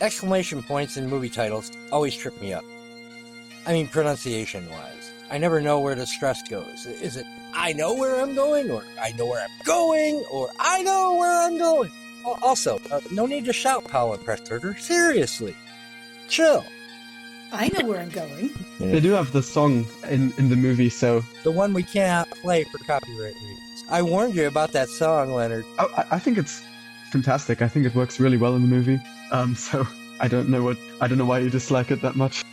Exclamation points in movie titles always trip me up. I mean, pronunciation-wise. I never know where the stress goes. Is it, I know where I'm going, or I know where I'm going, or I know where I'm going? Also, no need to shout, Powell and Pressburger. Seriously. Chill. I know where I'm going. Yeah. They do have the song in the movie, so... The one we cannot play for copyright reasons. I warned you about that song, Leonard. I think it's fantastic. I think it works really well in the movie. So I don't know why you dislike it that much.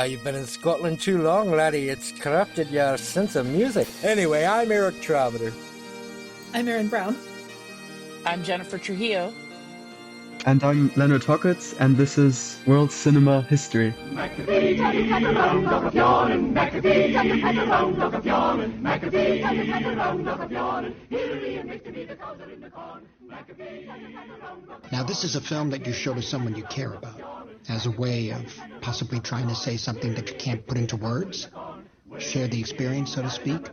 You've been in Scotland too long, laddie. It's corrupted your sense of music. Anyway, I'm Eric Trommater. I'm Erin Brown. I'm Jennifer Trujillo. And I'm Leonard Hockerts, and this is World Cinema History. Now, this is a film that you show to someone you care about, as a way of possibly trying to say something that you can't put into words, share the experience, so to speak.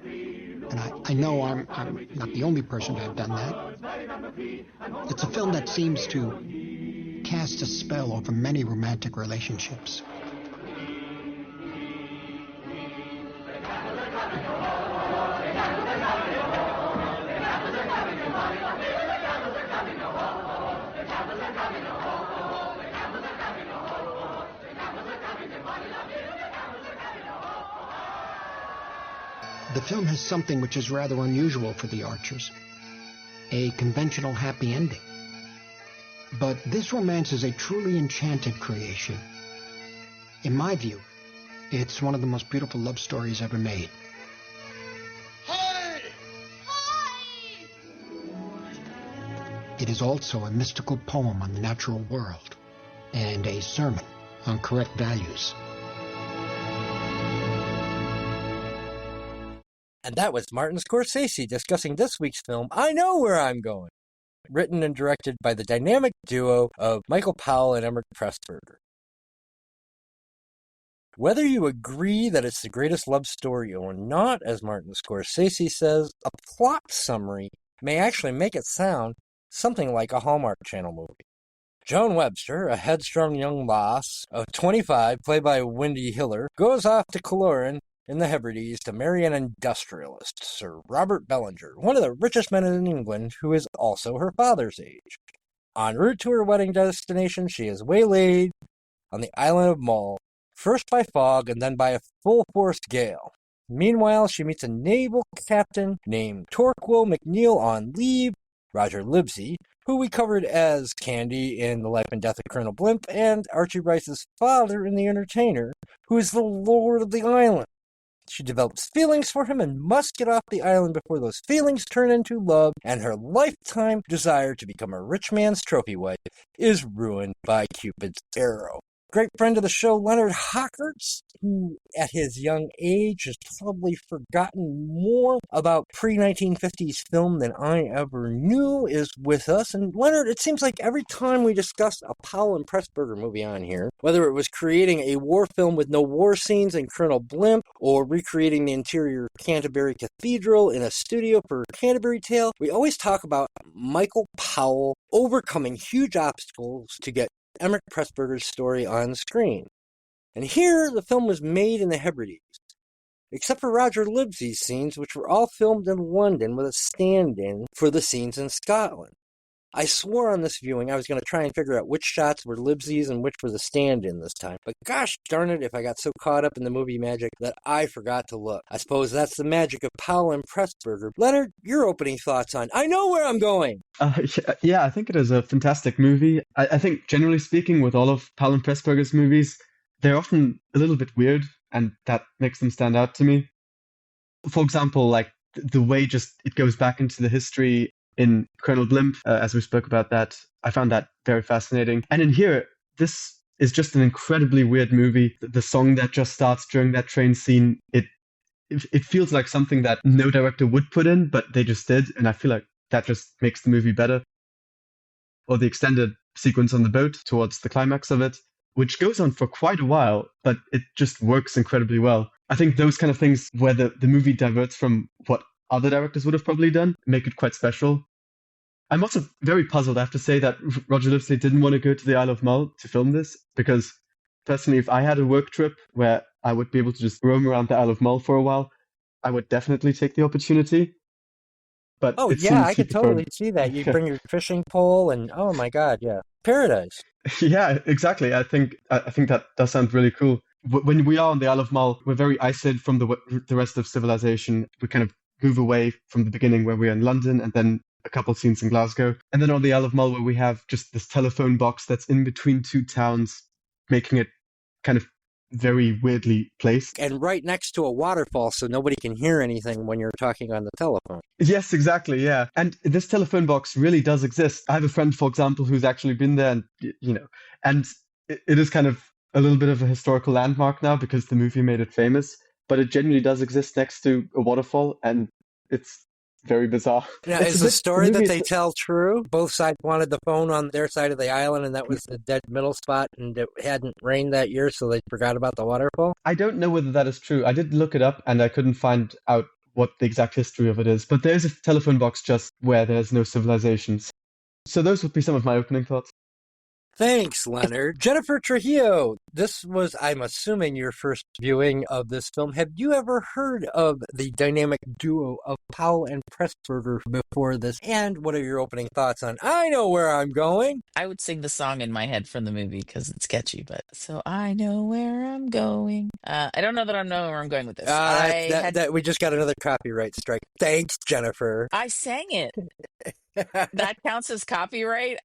And I know I'm not the only person to have done that. It's a film that seems to cast a spell over many romantic relationships. The film has something which is rather unusual for the Archers, a conventional happy ending. But this romance is a truly enchanted creation. In my view, it's one of the most beautiful love stories ever made. Hi! Hi! It is also a mystical poem on the natural world and a sermon on correct values. And that was Martin Scorsese discussing this week's film, I Know Where I'm Going, written and directed by the dynamic duo of Michael Powell and Emeric Pressburger. Whether you agree that it's the greatest love story or not, as Martin Scorsese says, a plot summary may actually make it sound something like a Hallmark Channel movie. Joan Webster, a headstrong young lass of 25, played by Wendy Hiller, goes off to Culloren in the Hebrides to marry an industrialist, Sir Robert Bellinger, one of the richest men in England, who is also her father's age. En route to her wedding destination, she is waylaid on the island of Mull, first by fog and then by a full-force gale. Meanwhile, she meets a naval captain named Torquil McNeil on leave, Roger Livsey, who we covered as Candy in The Life and Death of Colonel Blimp, and Archie Rice's father in The Entertainer, who is the Lord of the Island. She develops feelings for him and must get off the island before those feelings turn into love, and her lifetime desire to become a rich man's trophy wife is ruined by Cupid's arrow. Great friend of the show, Leonard Hockerts, who at his young age has probably forgotten more about pre-1950s film than I ever knew, is with us. And Leonard, it seems like every time we discuss a Powell and Pressburger movie on here, whether it was creating a war film with no war scenes in Colonel Blimp, or recreating the interior of Canterbury Cathedral in a studio for Canterbury Tale, we always talk about Michael Powell overcoming huge obstacles to get Emeric Pressburger's story on screen. And here, the film was made in the Hebrides, except for Roger Livsey's scenes, which were all filmed in London with a stand-in for the scenes in Scotland. I swore on this viewing I was going to try and figure out which shots were Livsey's and which were the stand-in this time. But gosh darn it, if I got so caught up in the movie magic that I forgot to look. I suppose that's the magic of Powell and Pressburger. Leonard, your opening thoughts on I Know Where I'm Going! Yeah, I think it is a fantastic movie. I think, generally speaking, with all of Powell and Pressburger's movies, they're often a little bit weird, and that makes them stand out to me. For example, like the way just it goes back into the history in Colonel Blimp, as we spoke about that, I found that very fascinating. And in here, this is just an incredibly weird movie. The song that just starts during that train scene, it feels like something that no director would put in, but they just did, and I feel like that just makes the movie better. Or the extended sequence on the boat towards the climax of it, which goes on for quite a while, but it just works incredibly well. I think those kind of things where the movie diverts from what other directors would have probably done make it quite special. I'm also very puzzled, I have to say, that Roger Livsey didn't want to go to the Isle of Mull to film this, because personally, if I had a work trip where I would be able to just roam around the Isle of Mull for a while, I would definitely take the opportunity. But Oh it yeah, seems I he could totally preferred. see that. You bring your fishing pole, and oh my God, yeah, paradise. Yeah, exactly. I think that does sound really cool. When we are on the Isle of Mull, we're very isolated from the rest of civilization. We kind of move away from the beginning where we're in London, and then a couple scenes in Glasgow, and then on the Isle of Mull where we have just this telephone box that's in between two towns, making it kind of very weirdly placed. And right next to a waterfall, so nobody can hear anything when you're talking on the telephone. Yes, exactly. Yeah. And this telephone box really does exist. I have a friend, for example, who's actually been there, and, and it is kind of a little bit of a historical landmark now because the movie made it famous, but it genuinely does exist next to a waterfall, and it's very bizarre. Now, It's is a the bit, the story movie that is, they tell true? Both sides wanted the phone on their side of the island, and that was the dead middle spot, and it hadn't rained that year, so they forgot about the waterfall? I don't know whether that is true. I did look it up and I couldn't find out what the exact history of it is, but there's a telephone box just where there's no civilizations. So those would be some of my opening thoughts. Thanks, Leonard. Jennifer Trujillo, this was, I'm assuming, your first viewing of this film. Have you ever heard of the dynamic duo of Powell and Pressburger before this? And what are your opening thoughts on I Know Where I'm Going? I would sing the song in my head from the movie because it's catchy, but so I know where I'm going. I don't know that I know where I'm going with this. That we just got another copyright strike. Thanks, Jennifer. I sang it. That counts as copyright.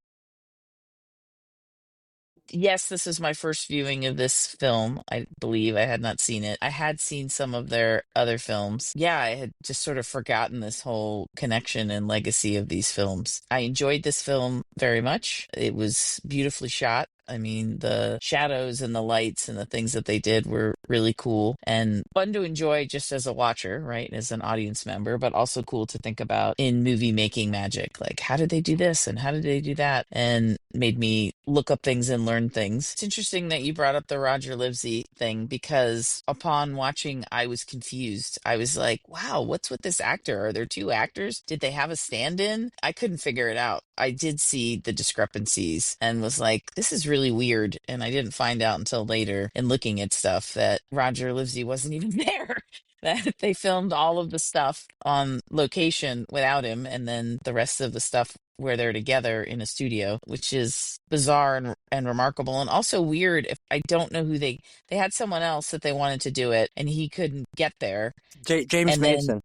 Yes, this is my first viewing of this film. I believe I had not seen it. I had seen some of their other films. Yeah, I had just sort of forgotten this whole connection and legacy of these films. I enjoyed this film very much. It was beautifully shot. I mean, the shadows and the lights and the things that they did were really cool and fun to enjoy just as a watcher, right? As an audience member, but also cool to think about in movie making magic. Like, how did they do this and how did they do that? And made me look up things and learn things. It's interesting that you brought up the Roger Livsey thing because upon watching, I was confused. I was like, wow, what's with this actor? Are there two actors? Did they have a stand-in? I couldn't figure it out. I did see the discrepancies and was like, this is really weird. And I didn't find out until later in looking at stuff that Roger Livsey wasn't even there. That they filmed all of the stuff on location without him, and then the rest of the stuff where they're together in a studio, which is bizarre and remarkable, and also weird. If I don't know who they had someone else that they wanted to do it, and he couldn't get there, James and then Mason.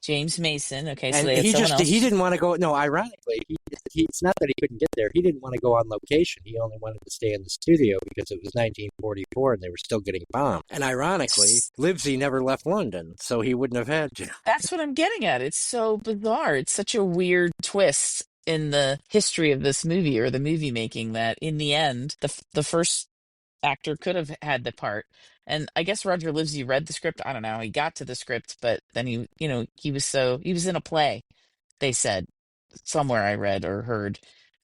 James Mason. Okay, so And they had someone else. he didn't want to go. No, ironically, it's not that he couldn't get there. He didn't want to go on location. He only wanted to stay in the studio because it was 1944 and they were still getting bombed. And ironically, Livesey never left London, so he wouldn't have had to. That's what I'm getting at. It's so bizarre. It's such a weird twist in the history of this movie or the movie making that in the end, the first actor could have had the part. And I guess Roger Livesey read the script. I don't know. He got to the script, but then he was in a play. They said somewhere I read or heard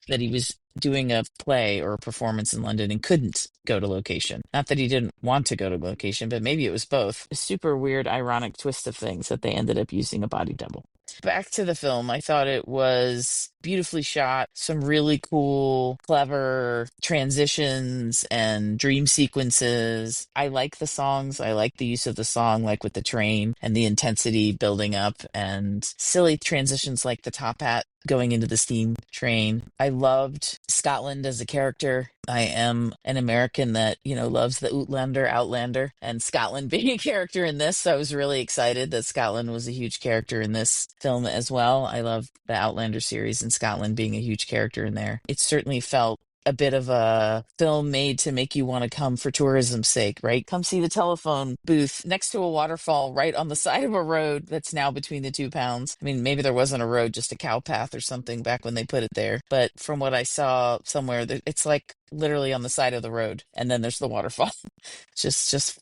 that he was doing a play or a performance in London and couldn't go to location. Not that he didn't want to go to location, but maybe it was both. A super weird, ironic twist of things that they ended up using a body double. Back to the film, I thought it was beautifully shot, some really cool, clever transitions and dream sequences. I like the songs. I like the use of the song, like with the train and the intensity building up and silly transitions like the top hat going into the steam train. I loved Scotland as a character. I am an American that, loves the Outlander, and Scotland being a character in this. So I was really excited that Scotland was a huge character in this film as well. I love the Outlander series and Scotland being a huge character in there. It certainly felt a bit of a film made to make you want to come for tourism's sake, right? Come see the telephone booth next to a waterfall right on the side of a road that's now between the two pounds. I mean, maybe there wasn't a road, just a cow path or something back when they put it there. But from what I saw somewhere, it's like literally on the side of the road. And then there's the waterfall. just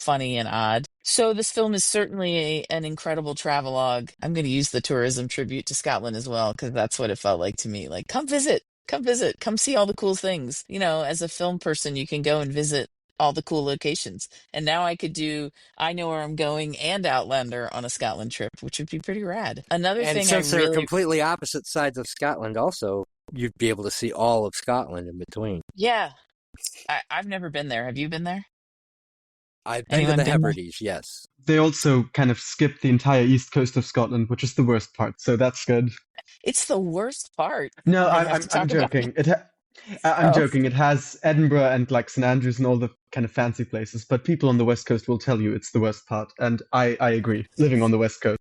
funny and odd. So this film is certainly an incredible travelogue. I'm going to use the tourism tribute to Scotland as well, because that's what it felt like to me. Like, come visit, come see all the cool things. As a film person, you can go and visit all the cool locations. And now I could do I Know Where I'm Going and Outlander on a Scotland trip, which would be pretty rad. Another And thing I since they're really, completely opposite sides of Scotland, also, you'd be able to see all of Scotland in between. yeah, I've never been there. Have you been there? I've been to Anyone the been there? Hebrides, yes. They also kind of skip the entire east coast of Scotland, which is the worst part. So that's good. It's the worst part. No, They I'm have I'm, to I'm talk about joking. I'm Oh, joking. It has Edinburgh and like St Andrews and all the kind of fancy places, but people on the west coast will tell you it's the worst part, and I agree. Living on the west coast,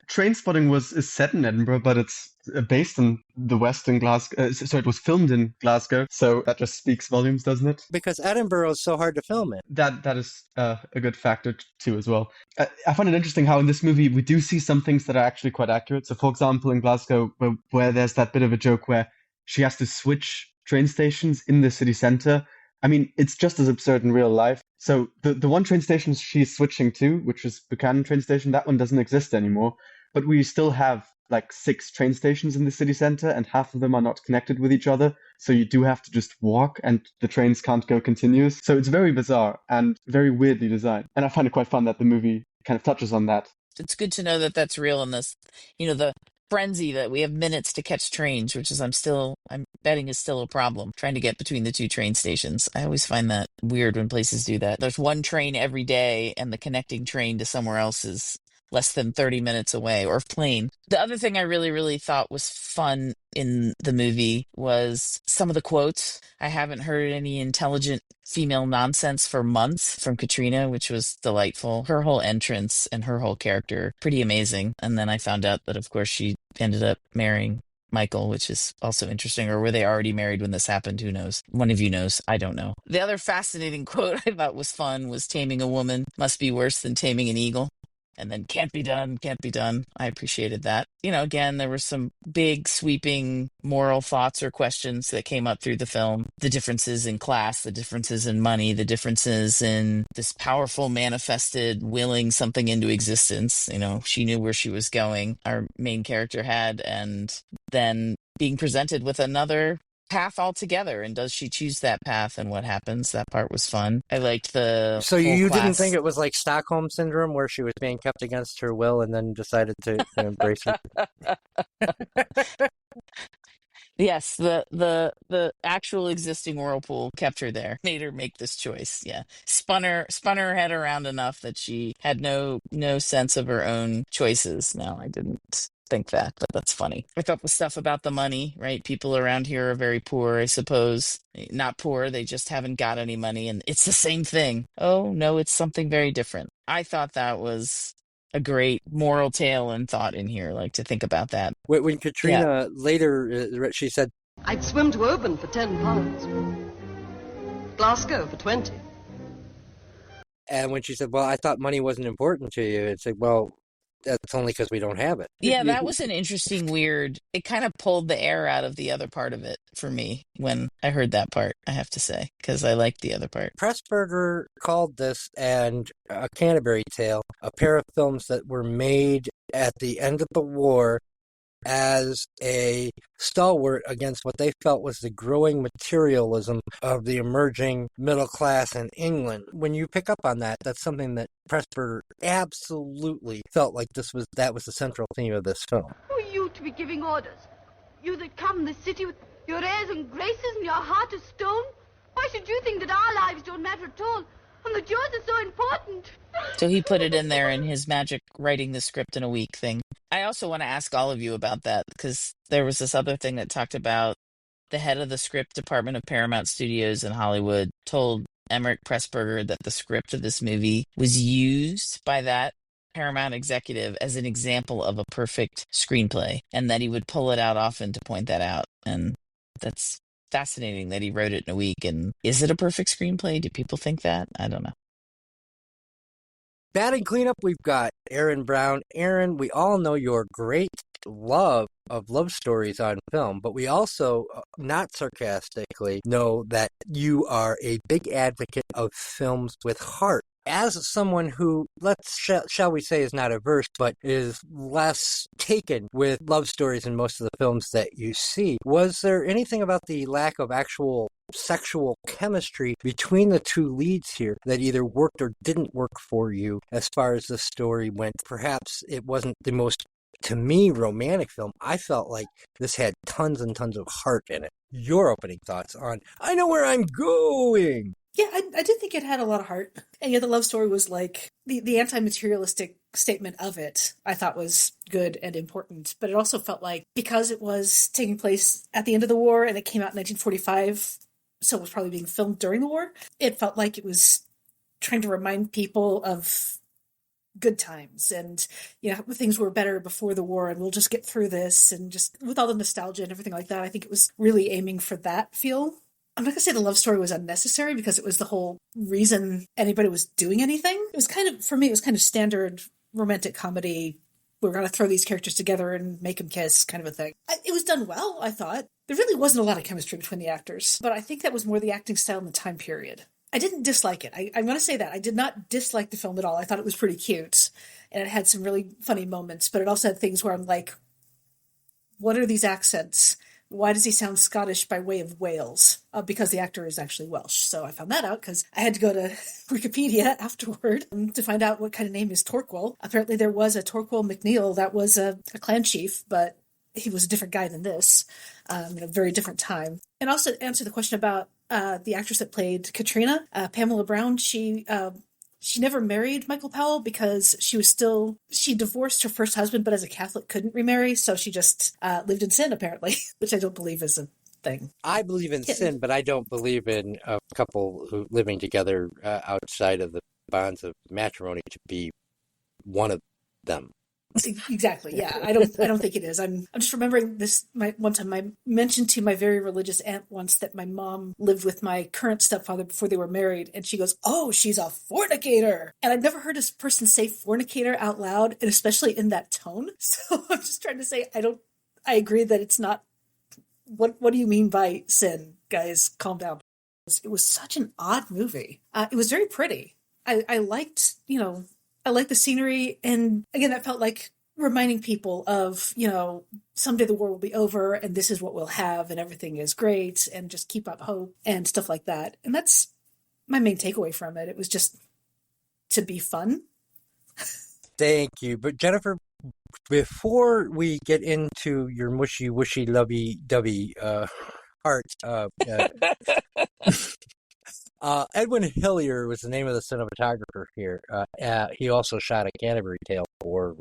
Train Spotting is set in Edinburgh, but it's based in the west in Glasgow. So it was filmed in Glasgow, so that just speaks volumes, doesn't it? Because Edinburgh is so hard to film in. That is a good factor too as well. I find it interesting how in this movie we do see some things that are actually quite accurate. So, for example, in Glasgow, where there's that bit of a joke where she has to switch train stations in the city center. I mean, it's just as absurd in real life. So the one train station she's switching to, which is Buchanan train station, that one doesn't exist anymore. But we still have like 6 train stations in the city center, and half of them are not connected with each other. So you do have to just walk, and the trains can't go continuous. So it's very bizarre and very weirdly designed. And I find it quite fun that the movie kind of touches on that. it's good to know that that's real in this, the frenzy that we have minutes to catch trains, which is I'm betting is still a problem, trying to get between the 2 train stations. I always find that weird when places do that. There's one train every day, and the connecting train to somewhere else is less than 30 minutes away, or plane. The other thing I really, really thought was fun in the movie was some of the quotes. I haven't heard any intelligent female nonsense for months from Katrina, which was delightful. Her whole entrance and her whole character, pretty amazing. And then I found out that, of course, she ended up marrying Michael, which is also interesting. Or were they already married when this happened? Who knows? One of you knows. I don't know. The other fascinating quote I thought was fun was taming a woman must be worse than taming an eagle. And then can't be done, can't be done. I appreciated that. Again, there were some big sweeping moral thoughts or questions that came up through the film. The differences in class, the differences in money, the differences in this powerful manifested willing something into existence. She knew where she was going, our main character had, and then being presented with another path altogether, and does she choose that path, and what happens? That part was fun. I liked the So whole you didn't class. think it was like Stockholm Syndrome, where she was being kept against her will and then decided to embrace it? Yes, the actual existing whirlpool kept her there, made her make this choice. Yeah, spun her head around enough that she had no sense of her own choices. No, I didn't think that, but that's funny. I thought the stuff about the money, right? People around here are very poor, I suppose. Not poor, they just haven't got any money, and it's the same thing. Oh no, it's something very different. I thought that was a great moral tale and thought in here, like to think about that. When Yeah. Katrina later, she said, I'd swim to Oban for £10, Glasgow for 20. and when she said, well, I thought money wasn't important to you, it's like, well, that's only because we don't have it. Yeah, that was an interesting, weird. It kind of pulled the air out of the other part of it for me when I heard that part, I have to say, because I liked the other part. Pressburger called this and A Canterbury Tale a pair of films that were made at the end of the war as a stalwart against what they felt was the growing materialism of the emerging middle class in England. When you pick up on that, that's something that Pressburger absolutely felt like that was the central theme of this film. Who are you to be giving orders? You that come in the city with your airs and graces and your heart of stone? Why should you think that our lives don't matter at all, and that yours are so important? So he put it in there in his magic writing the script in a week thing. I also want to ask all of you about that, because there was this other thing that talked about the head of the script department of Paramount Studios in Hollywood told Emeric Pressburger that the script of this movie was used by that Paramount executive as an example of a perfect screenplay, and that he would pull it out often to point that out. And that's fascinating that he wrote it in a week. And is it a perfect screenplay? Do people think that? I don't know. Batting cleanup, we've got Erin Brown. Erin, we all know your great love of love stories on film, but we also, not sarcastically, know that you are a big advocate of films with heart. As someone who, shall we say, is not averse, but is less taken with love stories in most of the films that you see, was there anything about the lack of actual sexual chemistry between the two leads here that either worked or didn't work for you as far as the story went. Perhaps it wasn't the most, to me, romantic film. I felt like this had tons and tons of heart in it. Your opening thoughts on I Know Where I'm Going? Yeah, I did think it had a lot of heart. And yet the love story was like, the anti-materialistic statement of it, I thought was good and important. But it also felt like, because it was taking place at the end of the war and it came out in 1945, so it was probably being filmed during the war, it felt like it was trying to remind people of good times and, you know, things were better before the war and we'll just get through this, and just with all the nostalgia and everything like that. I think it was really aiming for that feel. I'm not going to say the love story was unnecessary, because it was the whole reason anybody was doing anything. It was kind of, for me, it was kind of standard romantic comedy. We're going to throw these characters together and make them kiss kind of a thing. It was done well, I thought. There really wasn't a lot of chemistry between the actors, but I think that was more the acting style and the time period. I didn't dislike it. I'm going to say that. I did not dislike the film at all. I thought it was pretty cute, and it had some really funny moments, but it also had things where I'm like, what are these accents? Why does he sound Scottish by way of Wales? Because the actor is actually Welsh. So I found that out because I had to go to Wikipedia afterward to find out what kind of name is Torquil. Apparently there was a Torquil MacNeil that was a clan chief, but he was a different guy than this, in a very different time. And also to answer the question about the actress that played Katrina, Pamela Brown, she never married Michael Powell because she divorced her first husband, but as a Catholic couldn't remarry, so she just lived in sin, apparently, which I don't believe is a thing. I believe in sin, but I don't believe in a couple who living together outside of the bonds of matrimony to be one of them. Exactly. Yeah, I don't think it is. I'm just remembering this. One time I mentioned to my very religious aunt once that my mom lived with my current stepfather before they were married, and she goes, "Oh, she's a fornicator." And I'd never heard a person say fornicator out loud, and especially in that tone. So I'm just trying to say I agree that it's not. What do you mean by sin, guys? Calm down. It was such an odd movie. It was very pretty. I liked, I like the scenery, and again, that felt like reminding people of, someday the war will be over and this is what we'll have and everything is great and just keep up hope and stuff like that. And that's my main takeaway from it. It was just to be fun. Thank you. But Jennifer, before we get into your mushy, wushy, lovey-dovey heart, Edwin Hillier was the name of the cinematographer here. He also shot A Canterbury Tale for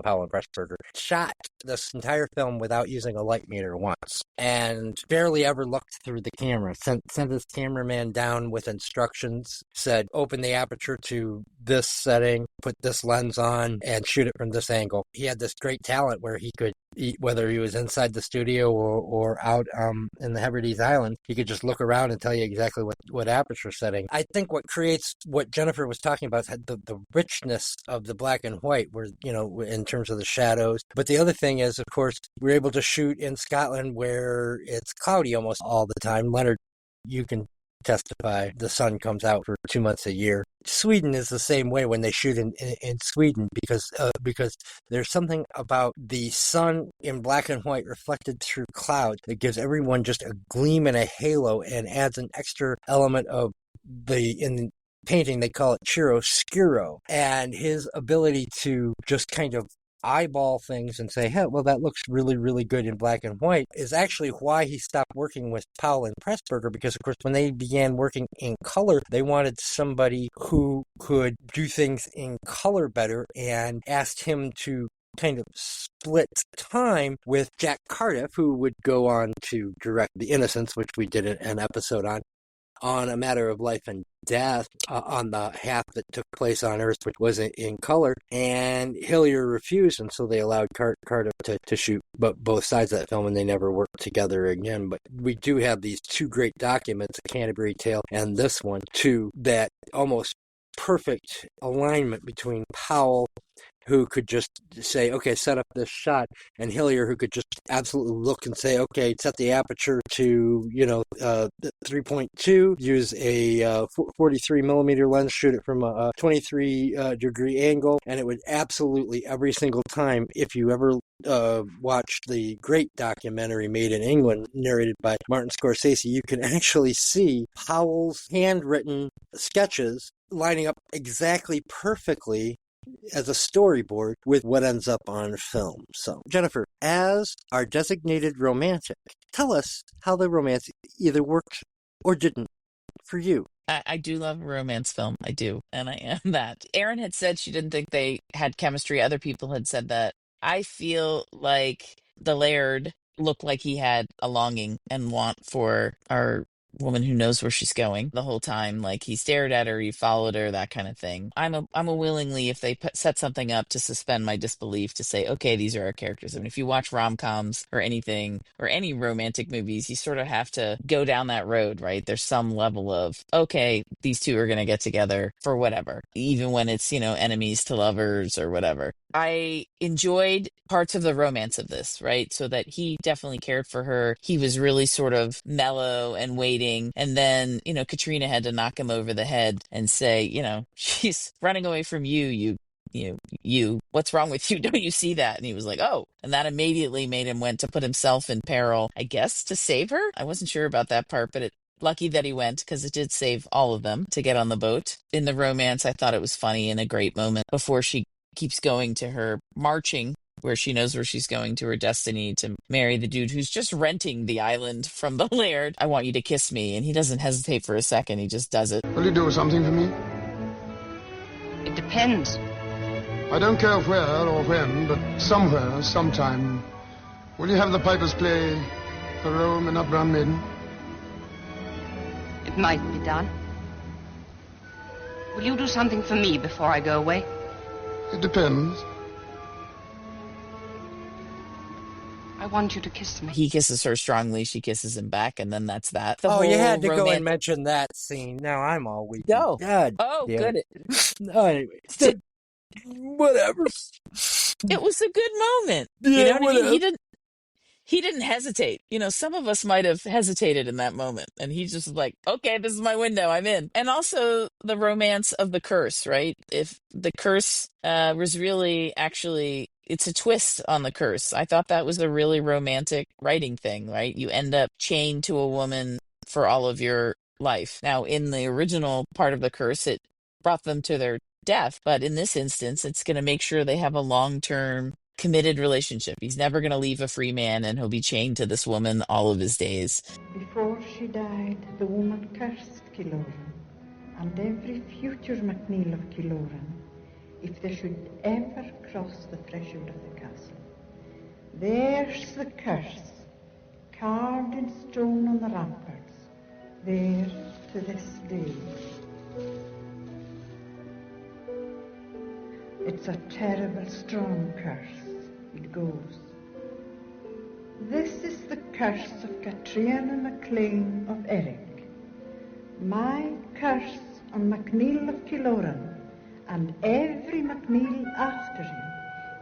Powell and Pressburger. Shot this entire film without using a light meter once, and barely ever looked through the camera. Sent his cameraman down with instructions, said, open the aperture to this setting, put this lens on, and shoot it from this angle. He had this great talent where he could, whether he was inside the studio or out in the Hebrides Islands, he could just look around and tell you exactly what aperture setting. I think what creates what Jennifer was talking about, the richness of the black and white, where, in terms of the shadows. But the other thing is, of course, we're able to shoot in Scotland where it's cloudy almost all the time. Leonard, you can testify, the sun comes out for 2 months a year. Sweden is the same way when they shoot in Sweden, because there's something about the sun in black and white reflected through clouds that gives everyone just a gleam and a halo and adds an extra element of in painting they call it chiaroscuro, and his ability to just kind of eyeball things and say, hey, well, that looks really, really good in black and white, is actually why he stopped working with Powell and Pressburger, because, of course, when they began working in color, they wanted somebody who could do things in color better, and asked him to kind of split time with Jack Cardiff, who would go on to direct The Innocents, which we did an episode on A Matter of Life and Death, on the half that took place on Earth, which was in color, and Hillier refused, and so they allowed Cardiff to shoot both sides of that film, and they never worked together again. But we do have these two great documents, A Canterbury Tale and this one, too, that almost perfect alignment between Powell who could just say, okay, set up this shot, and Hillier, who could just absolutely look and say, okay, set the aperture to 3.2, use a 43 millimeter lens, shoot it from a 23 degree angle, and it would absolutely every single time. If you ever watch the great documentary Made in England, narrated by Martin Scorsese, you can actually see Powell's handwritten sketches lining up exactly perfectly as a storyboard with what ends up on film. So, Jennifer, as our designated romantic, tell us how the romance either worked or didn't for you. I do love a romance film. I do. And I am that. Erin had said she didn't think they had chemistry. Other people had said that. I feel like the Laird looked like he had a longing and want for our woman who knows where she's going the whole time. Like he stared at her, he followed her, that kind of thing. I'm a willingly, if they set something up, to suspend my disbelief, to say, okay, these are our characters. I mean, if you watch rom-coms or anything, or any romantic movies, you sort of have to go down that road, right? There's some level of, okay, these two are going to get together for whatever, even when it's, enemies to lovers or whatever. I enjoyed parts of the romance of this, right? So that he definitely cared for her. He was really sort of mellow and waiting. And then, Katrina had to knock him over the head and say, she's running away from you, what's wrong with you? Don't you see that? And he was like, oh, and that immediately made him went to put himself in peril, I guess, to save her. I wasn't sure about that part, but lucky that he went, because it did save all of them to get on the boat. In the romance, I thought it was funny and a great moment before she keeps going to her marching, where she knows where she's going to her destiny, to marry the dude who's just renting the island from the Laird. I want you to kiss me. And he doesn't hesitate for a second. He just does it. Will you do something for me? It depends. I don't care where or when, but somewhere, sometime. Will you have the pipers play a role in Up Brown Maiden? It might be done. Will you do something for me before I go away? It depends. I want you to kiss me. He kisses her strongly. She kisses him back. And then that's that. Oh, you had to go and mention that scene. Now I'm all weak. Go. God. Oh, good. No, anyway. Whatever. It was a good moment. Yeah, what I mean? He didn't hesitate. Some of us might have hesitated in that moment. And he just was like, okay, this is my window. I'm in. And also the romance of the curse, right? If the curse was really actually, it's a twist on the curse. I thought that was a really romantic writing thing, right? You end up chained to a woman for all of your life. Now, in the original part of the curse, it brought them to their death. But in this instance, it's going to make sure they have a long-term committed relationship. He's never going to leave a free man, and he'll be chained to this woman all of his days. Before she died, the woman cursed Kiloran and every future MacNeil of Kiloran if they should ever cross the threshold of the castle. There's the curse, carved in stone on the ramparts, there to this day. It's a terrible, strong curse. It goes. This is the curse of Katrina MacLean of Eric. My curse on MacNeil of Kiloran and every MacNeil after him,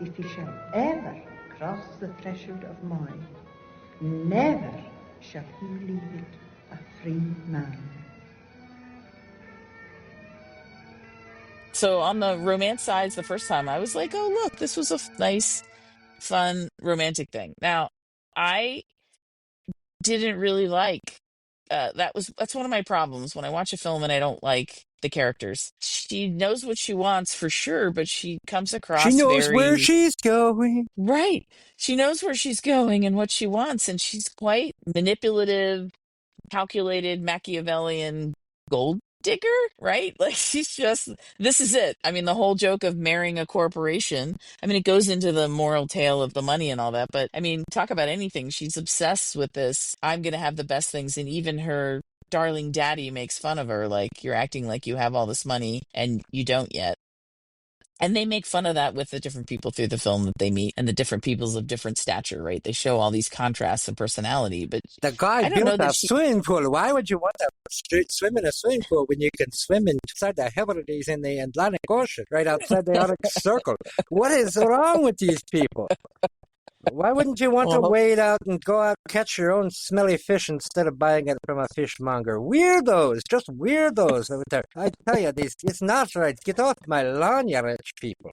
if he shall ever cross the threshold of Moy. Never shall he leave it a free man. So on the romance sides, the first time I was like, oh, look, this was a nice, fun, romantic thing. Now, I didn't really like, that's one of my problems when I watch a film and I don't like the characters. She knows what she wants for sure, but she comes across She knows where she's going. Right. She knows where she's going and what she wants, and she's quite manipulative, calculated, Machiavellian gold digger, right? Like she's just, this is it. I mean, the whole joke of marrying a corporation, I mean, it goes into the moral tale of the money and all that, but I mean, talk about anything. She's obsessed with this. I'm going to have the best things. And even her darling daddy makes fun of her. Like, you're acting like you have all this money and you don't yet. And they make fun of that with the different people through the film that they meet and the different peoples of different stature, right? They show all these contrasts of personality, but The guy I don't know built a that swimming pool. Why would you want to swim in a swimming pool when you can swim inside the Hebrides in the Atlantic Ocean, right outside the Arctic Circle? What is wrong with these people? Why wouldn't you want to wade out and go out and catch your own smelly fish instead of buying it from a fishmonger? Weirdos, just weirdos out there. I tell you, it's not right. Get off my lawn, you rich people.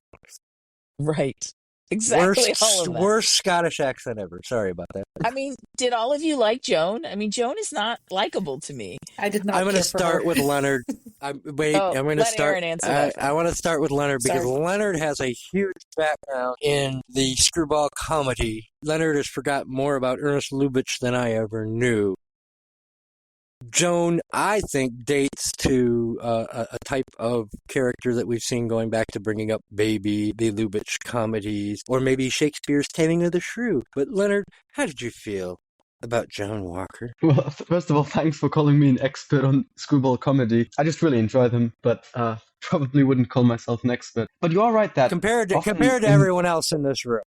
right. Exactly all of that. Worst Scottish accent ever. Sorry about that. I mean, did all of you like Joan? I mean, Joan is not likable to me. I did not. I'm going to start with Leonard. I'm going to start. Erin answer that. I want to start with Leonard because Sorry. Leonard has a huge background in the screwball comedy. Leonard has forgotten more about Ernest Lubitsch than I ever knew. Joan, I think, dates to a type of character that we've seen going back to Bringing Up Baby, the Lubitsch comedies, or maybe Shakespeare's Taming of the Shrew. But Leonard, how did you feel about Joan Walker? Well, first of all, thanks for calling me an expert on screwball comedy. I just really enjoy them, but probably wouldn't call myself an expert. But you are right that Compared to everyone else in this room.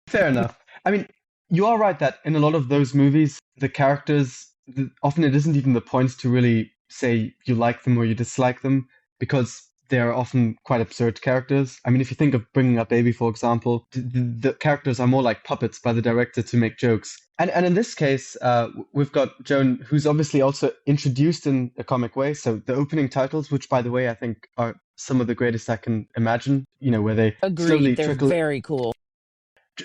Fair enough. I mean, you are right that in a lot of those movies, the characters, often it isn't even the point to really say you like them or you dislike them, because they're often quite absurd characters. I mean, if you think of Bringing Up Baby, for example, the characters are more like puppets by the director to make jokes. And in this case, we've got Joan, who's obviously also introduced in a comic way. So the opening titles, which, by the way, I think are some of the greatest I can imagine, where they slowly They're trickle. very cool.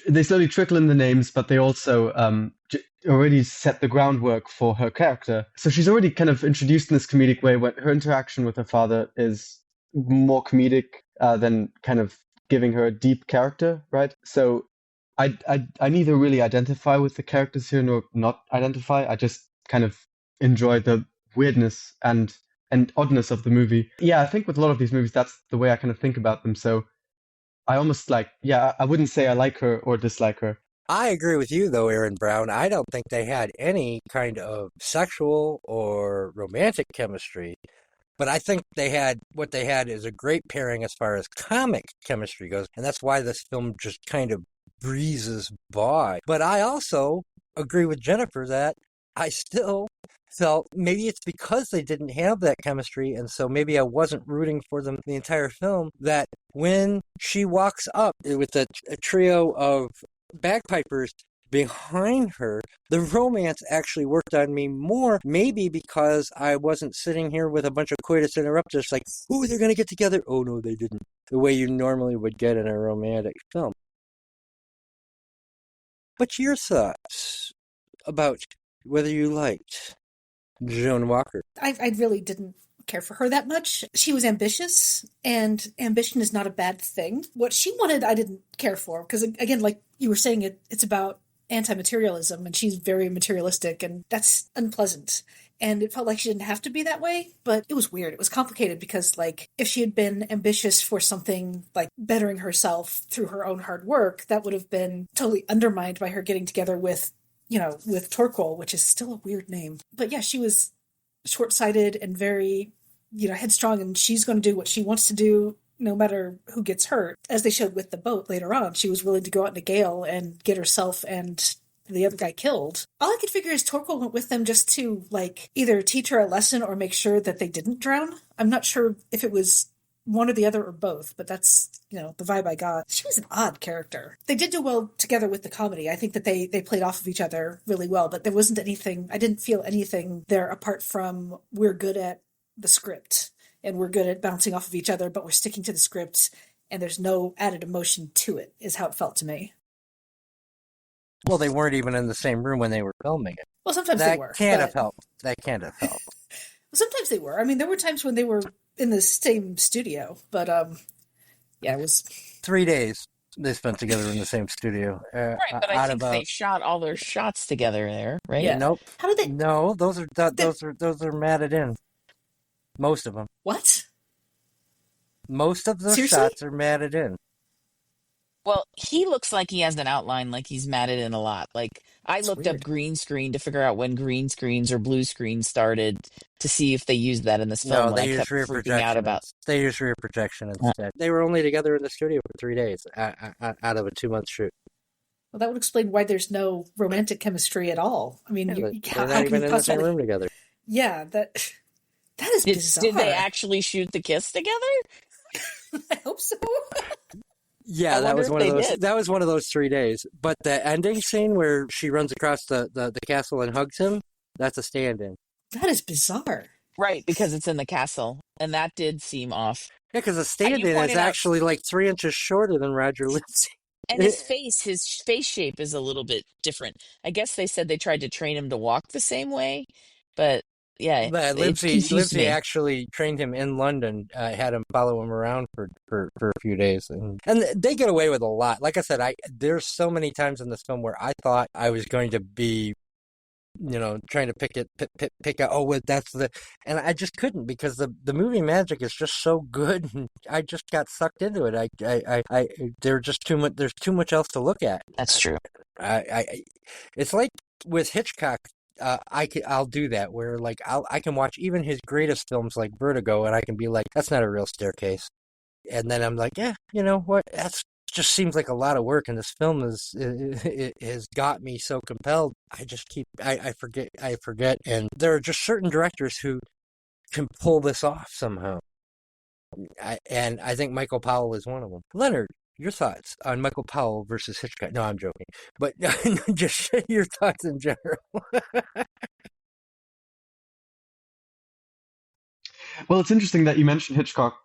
They slowly trickle in the names, but they also already set the groundwork for her character. So she's already kind of introduced in this comedic way when her interaction with her father is more comedic than kind of giving her a deep character, right? So I neither really identify with the characters here nor not identify. I just kind of enjoy the weirdness and oddness of the movie. Yeah, I think with a lot of these movies, that's the way I kind of think about them. So I almost I wouldn't say I like her or dislike her. I agree with you, though, Erin Brown. I don't think they had any kind of sexual or romantic chemistry. But I think what they had is a great pairing as far as comic chemistry goes. And that's why this film just kind of breezes by. But I also agree with Jennifer that I still felt maybe it's because they didn't have that chemistry, and so maybe I wasn't rooting for them the entire film, that when she walks up with a trio of bagpipers behind her, the romance actually worked on me more, maybe because I wasn't sitting here with a bunch of coitus interruptus like, oh, they're going to get together. Oh, no, they didn't. The way you normally would get in a romantic film. But your thoughts about whether you liked Joan Walker? I really didn't care for her that much. She was ambitious, and ambition is not a bad thing. What she wanted, I didn't care for, because again, like you were saying, it's about anti-materialism, and she's very materialistic, and that's unpleasant. And it felt like she didn't have to be that way, but it was weird. It was complicated because, like, if she had been ambitious for something like bettering herself through her own hard work, that would have been totally undermined by her getting together with Torquil, which is still a weird name. But yeah, she was short-sighted and very, headstrong, and she's going to do what she wants to do no matter who gets hurt. As they showed with the boat later on, she was willing to go out in a gale and get herself and the other guy killed. All I could figure is Torquil went with them just to, either teach her a lesson or make sure that they didn't drown. I'm not sure if it was one or the other or both, but that's, the vibe I got. She was an odd character. They did do well together with the comedy. I think that they played off of each other really well, but there wasn't anything, I didn't feel anything there apart from we're good at the script and we're good at bouncing off of each other, but we're sticking to the script and there's no added emotion to it, is how it felt to me. Well, they weren't even in the same room when they were filming it. Well, sometimes they were. That can't have helped. Well, sometimes they were. I mean, there were times when they were in the same studio, but it was 3 days they spent together in the same studio. Right, but I think they shot all their shots together there, right? Yeah. Nope. How did they? No, those are matted in. Most of them. What? Most of the Seriously? shots are matted in. Well, he looks like he has an outline, like he's matted in a lot. Like I It's looked up weird. green screen to figure out when green screens or blue screens started to see if they used that in this film No, when they I use kept rear freaking out projection. about. They use rear projection Uh, instead. They were only together in the studio for 3 days out of a 2-month shoot. Well, that would explain why there's no romantic chemistry at all. I mean, Yeah, how they're not can even you in the same possibly? room together. Yeah, that is did they bizarre. actually shoot the kiss together? I hope so. Yeah, I that wonder was if one of they those. did. That was one of those 3 days. But the ending scene where she runs across the castle and hugs him—that's a stand-in. That is bizarre. Right, because it's in the castle, and that did seem off. Yeah, because the You stand-in is pointed out, actually like 3 inches shorter than Roger Livsey. and his face shape is a little bit different. I guess they said they tried to train him to walk the same way, but yeah, it confused Livsey me. actually trained him in London, had him follow him around for a few days. And they get away with a lot. Like I said, there's so many times in this film where I thought I was going to be, trying to pick out, oh, well, and I just couldn't because the movie magic is just so good. And I just got sucked into it. There's just too much, there's too much else to look at. That's true. It's like with Hitchcock. I'll do that where like I can watch even his greatest films like Vertigo and I can be like, that's not a real staircase. And then I'm like, yeah, you know what? That's just seems like a lot of work, and this film it has got me so compelled. I forget, and there are just certain directors who can pull this off somehow. And I think Michael Powell is one of them. Leonard, your thoughts on Michael Powell versus Hitchcock? No, I'm joking, but just your thoughts in general. Well, it's interesting that you mentioned Hitchcock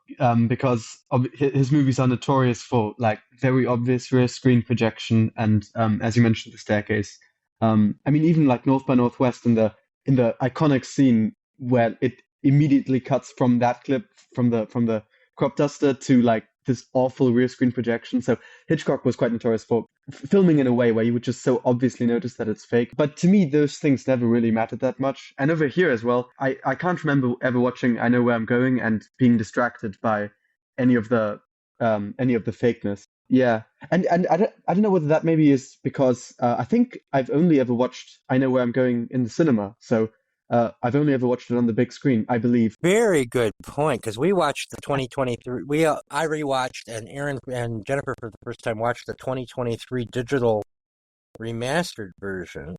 because his movies are notorious for like very obvious rear screen projection, and as you mentioned, the staircase. I mean, even like North by Northwest in the iconic scene where it immediately cuts from that clip from the crop duster to like this awful rear screen projection. So Hitchcock was quite notorious for filming in a way where you would just so obviously notice that it's fake. But to me, those things never really mattered that much. And over here as well, I can't remember ever watching I Know Where I'm Going and being distracted by any of the fakeness. Yeah, and I don't know whether that maybe is because I think I've only ever watched I Know Where I'm Going in the cinema. So I've only ever watched it on the big screen, I believe. Very good point, because we watched the 2023. I rewatched, and Erin and Jennifer for the first time watched the 2023 digital remastered version.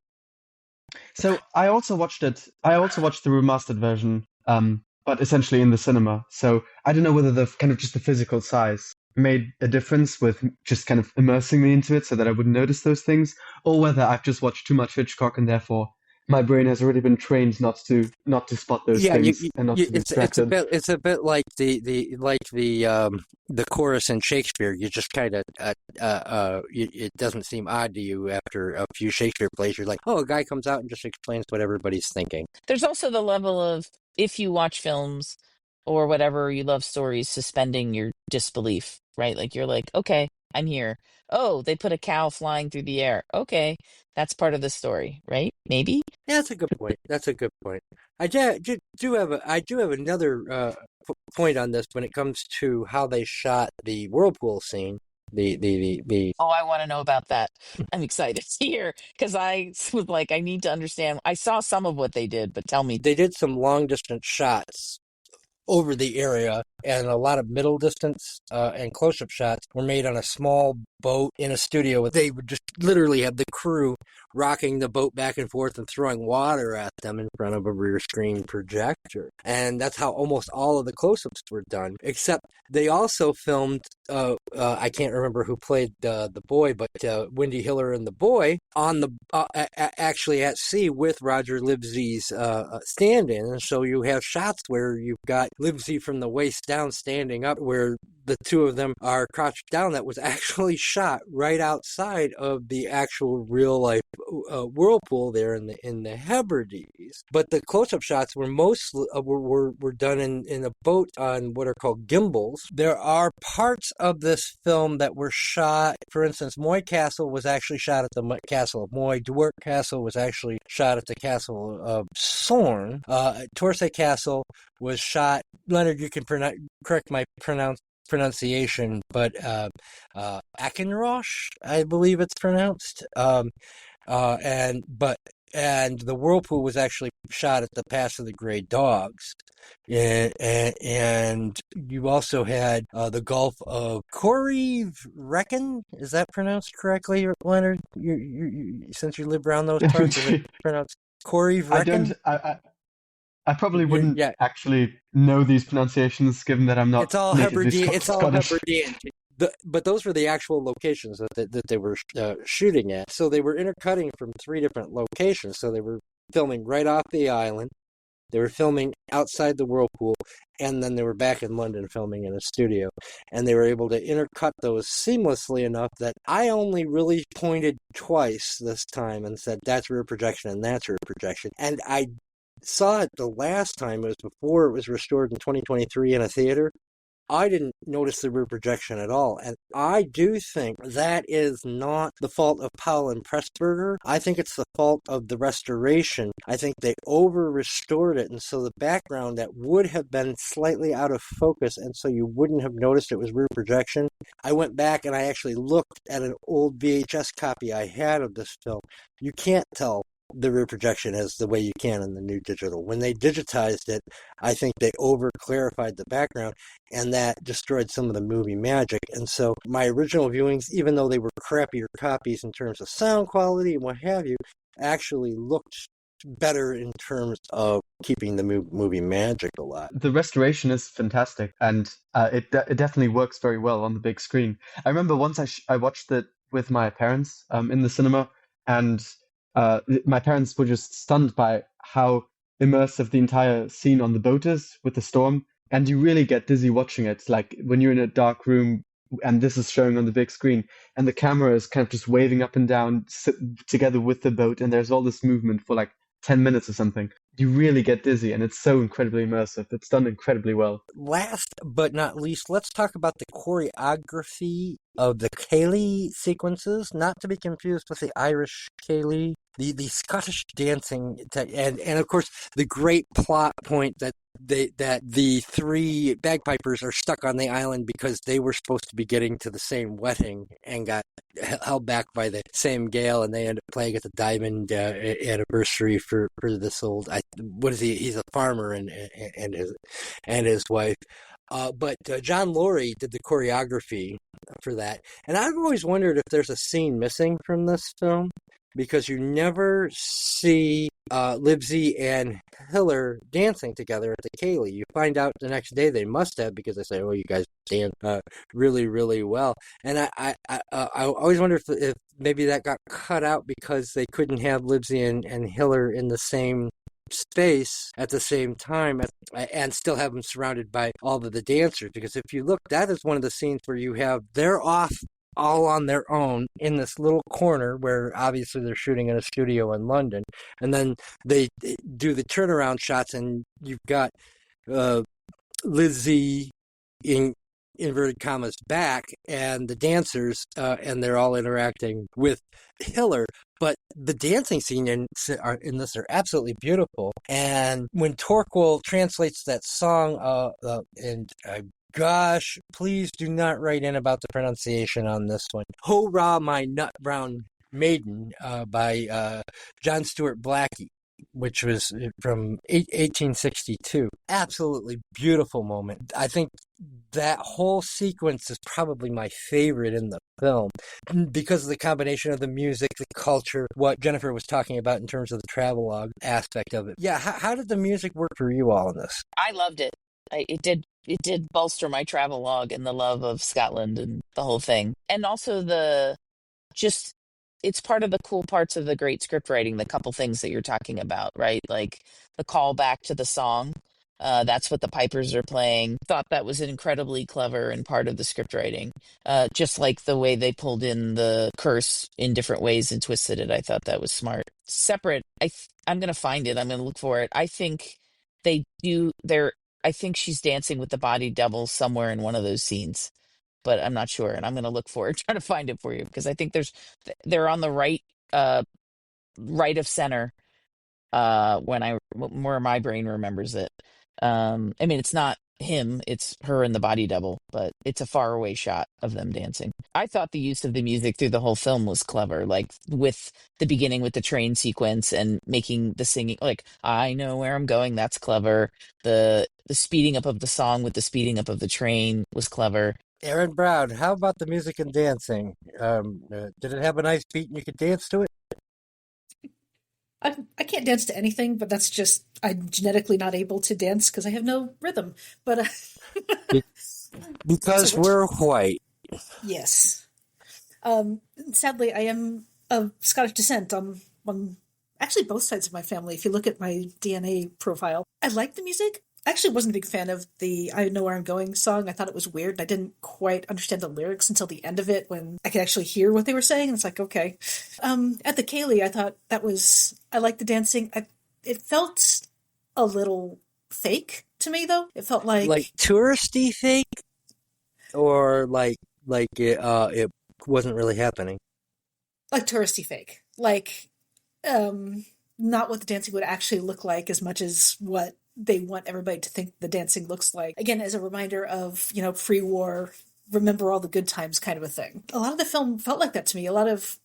So I also watched it. I also watched the remastered version, but essentially in the cinema. So I don't know whether the kind of just the physical size made a difference with just kind of immersing me into it, so that I wouldn't notice those things, or whether I've just watched too much Hitchcock and therefore my brain has already been trained not to spot those things and not to be distracted. It's a bit like the chorus in Shakespeare. You just kind of it doesn't seem odd to you after a few Shakespeare plays. You're like, oh, a guy comes out and just explains what everybody's thinking. There's also the level of, if you watch films or whatever, you love stories, suspending your disbelief, right? Like you're like, okay, I'm here. Oh, they put a cow flying through the air. Okay, that's part of the story, right? Maybe. Yeah, that's a good point. I do have another point on this when it comes to how they shot the whirlpool scene. The Oh, I want to know about that. I'm excited to hear, because I was like, I need to understand. I saw some of what they did, but tell me. They did some long distance shots over the area, and a lot of middle distance and close-up shots were made on a small boat in a studio. They would just literally have the crew rocking the boat back and forth and throwing water at them in front of a rear screen projector. And that's how almost all of the close-ups were done, except they also filmed, I can't remember who played the boy, but Wendy Hiller and the boy on the actually at sea with Roger Livsey's stand-in. And so you have shots where you've got Livsey from the waist down standing up, where the two of them are crouched down. That was actually shot right outside of the actual real life whirlpool there in the Hebrides. But the close-up shots were were done in a boat on what are called gimbals. There are parts of this film that were shot. For instance, Moy Castle was actually shot at the Castle of Moy. Dwerk Castle was actually shot at the Castle of Sorn. Torsay Castle was shot. Leonard, you can correct my pronunciation pronunciation, but Akenrosh, I believe it's pronounced. And the whirlpool was actually shot at the Pass of the Grey Dogs, and you also had the Gulf of Corryvreckan. Is that pronounced correctly, Leonard? Since you live around those parts, is it pronounced Corryvreckan? I probably Yeah, wouldn't yeah. actually know these pronunciations, given that I'm not It's all natively Hebridean. It's all Scottish. Hebridean. But those were the actual locations that they were shooting at. So they were intercutting from 3 different locations. So they were filming right off the island. They were filming outside the whirlpool, and then they were back in London filming in a studio. And they were able to intercut those seamlessly enough that I only really pointed twice this time and said, that's rear projection and that's rear projection. And I saw it the last time. It was before it was restored in 2023 in a theater. I didn't notice the rear projection at all. And I do think that is not the fault of Powell and Pressburger. I think it's the fault of the restoration. I think they over-restored it, and so the background that would have been slightly out of focus, and so you wouldn't have noticed it was rear projection. I went back and I actually looked at an old VHS copy I had of this film. You can't tell the rear projection as the way you can in the new digital. When they digitized it, I think they over-clarified the background, and that destroyed some of the movie magic. And so my original viewings, even though they were crappier copies in terms of sound quality and what have you, actually looked better in terms of keeping the movie magic alive. The restoration is fantastic, and it definitely works very well on the big screen. I remember once I watched it with my parents in the cinema, and my parents were just stunned by how immersive the entire scene on the boat is with the storm, and you really get dizzy watching it. Like when you're in a dark room and this is showing on the big screen, and the camera is kind of just waving up and down together with the boat, and there's all this movement for like 10 minutes or something. You really get dizzy, and it's so incredibly immersive. It's done incredibly well. Last but not least, let's talk about the choreography of the Ceilidh sequences, not to be confused with the Irish Ceilidh. The Scottish dancing, and of course the great plot point that the 3 bagpipers are stuck on the island because they were supposed to be getting to the same wedding and got held back by the same gale, and they end up playing at the diamond anniversary for this old. What is he? He's a farmer and his wife. But John Laurie did the choreography for that, and I've always wondered if there's a scene missing from this film, because you never see Livsey and Hiller dancing together at the Ceilidh. You find out the next day they must have, because they say, "Oh, you guys dance really, really well." And I always wonder if maybe that got cut out because they couldn't have Livsey and Hiller in the same space at the same time and still have them surrounded by all of the dancers. Because if you look, that is one of the scenes where they're off all on their own in this little corner where obviously they're shooting in a studio in London, and then they do the turnaround shots, and you've got Livsey in inverted commas back and the dancers, and they're all interacting with Hiller. But the dancing scene in this are absolutely beautiful. And when Torquil translates that song, gosh, please do not write in about the pronunciation on this one. Ho Rah My Nut Brown Maiden by John Stuart Blackie, which was from 1862. Absolutely beautiful moment. I think that whole sequence is probably my favorite in the film because of the combination of the music, the culture, what Jennifer was talking about in terms of the travelogue aspect of it. Yeah, how did the music work for you all in this? I loved it. It did bolster my travelogue and the love of Scotland and the whole thing. And also it's part of the cool parts of the great script writing, the couple things that you're talking about, right? Like the call back to the song. That's what the pipers are playing. Thought that was incredibly clever and part of the script writing. Just like the way they pulled in the curse in different ways and twisted it. I thought that was smart. Separate, I'm going to find it. I'm going to look for it. I think I think she's dancing with the body double somewhere in one of those scenes, but I'm not sure. And I'm going to look for it, try to find it for you, because I think they're on the right of center where my brain remembers it. I mean, it's not him, it's her and the body double, but it's a faraway shot of them dancing. I thought the use of the music through the whole film was clever, like with the beginning with the train sequence and making the singing, like I know where I'm going, that's clever. The speeding up of the song with the speeding up of the train was clever. Erin Brown, how about the music and dancing? Did it have a nice beat and you could dance to it? I can't dance to anything, but that's just I'm genetically not able to dance because I have no rhythm. But Because So we're white. yes, sadly, I am of Scottish descent. On actually both sides of my family. If you look at my DNA profile, I like the music. I actually wasn't a big fan of the "I Know Where I'm Going" song. I thought it was weird, and I didn't quite understand the lyrics until the end of it when I could actually hear what they were saying. It's like, okay. At the Ceilidh, I thought I liked the dancing. It felt a little fake to me, though. It felt Like touristy fake, or like it wasn't really happening. like touristy fake. Like, not what the dancing would actually look like as much as what they want everybody to think the dancing looks like. Again, as a reminder of, pre-war, remember all the good times kind of a thing. A lot of the film felt like that to me. A lot of,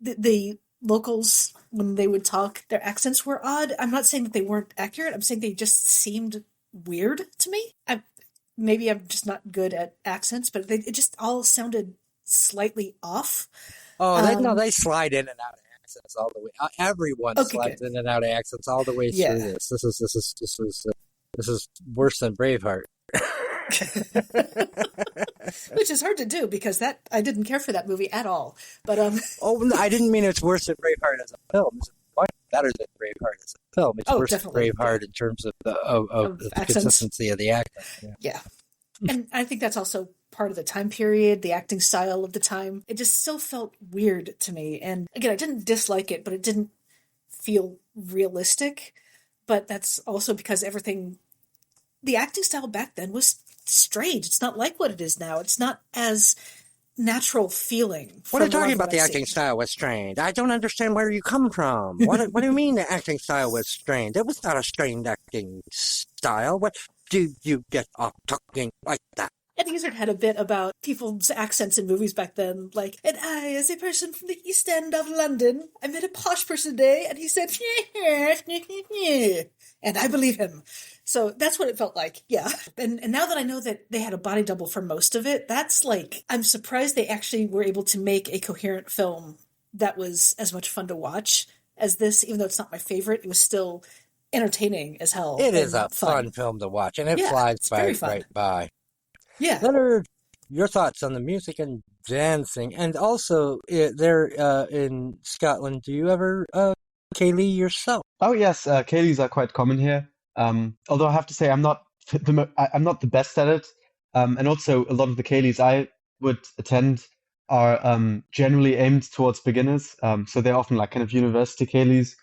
the locals, when they would talk, their accents were odd. I'm not saying that they weren't accurate. I'm saying they just seemed weird to me. Maybe I'm just not good at accents, but it just all sounded slightly off. Oh, they slide in and out of accents all the way. Everyone Okay, slides good. in and out of accents all the way Yeah. through this. This is worse than Braveheart. Which is hard to do because I didn't care for that movie at all. But Oh, no, I didn't mean it's worse than Braveheart as a film. It's much better than Braveheart as a film. It's worse definitely, than Braveheart in terms of the accents. consistency of the acting. Yeah. And I think that's also part of the time period, the acting style of the time. It just still felt weird to me. And again, I didn't dislike it, but it didn't feel realistic. But that's also because the acting style back then was strange. It's not like what it is now. It's not as natural feeling. What are you talking about? The acting style was strained. I don't understand where you come from. What do you mean the acting style was strained? It was not a strained acting style. What do you get off talking like that? Eddie Izzard had a bit about people's accents in movies back then, like, and I, as a person from the East End of London, I met a posh person today, and he said, and I believe him. So that's what it felt like, yeah. And now that I know that they had a body double for most of it, that's like, I'm surprised they actually were able to make a coherent film that was as much fun to watch as this, even though it's not my favorite, it was still entertaining as hell. It is a fun film to watch, and it flies right by. Yeah. Leonard, your thoughts on the music and dancing, and also there in Scotland, do you ever Ceilidh yourself? Oh yes, Ceilidhs are quite common here. Although I have to say I'm not I'm not the best at it, and also a lot of the Ceilidhs I would attend are generally aimed towards beginners. So they're often like kind of university Ceilidhs,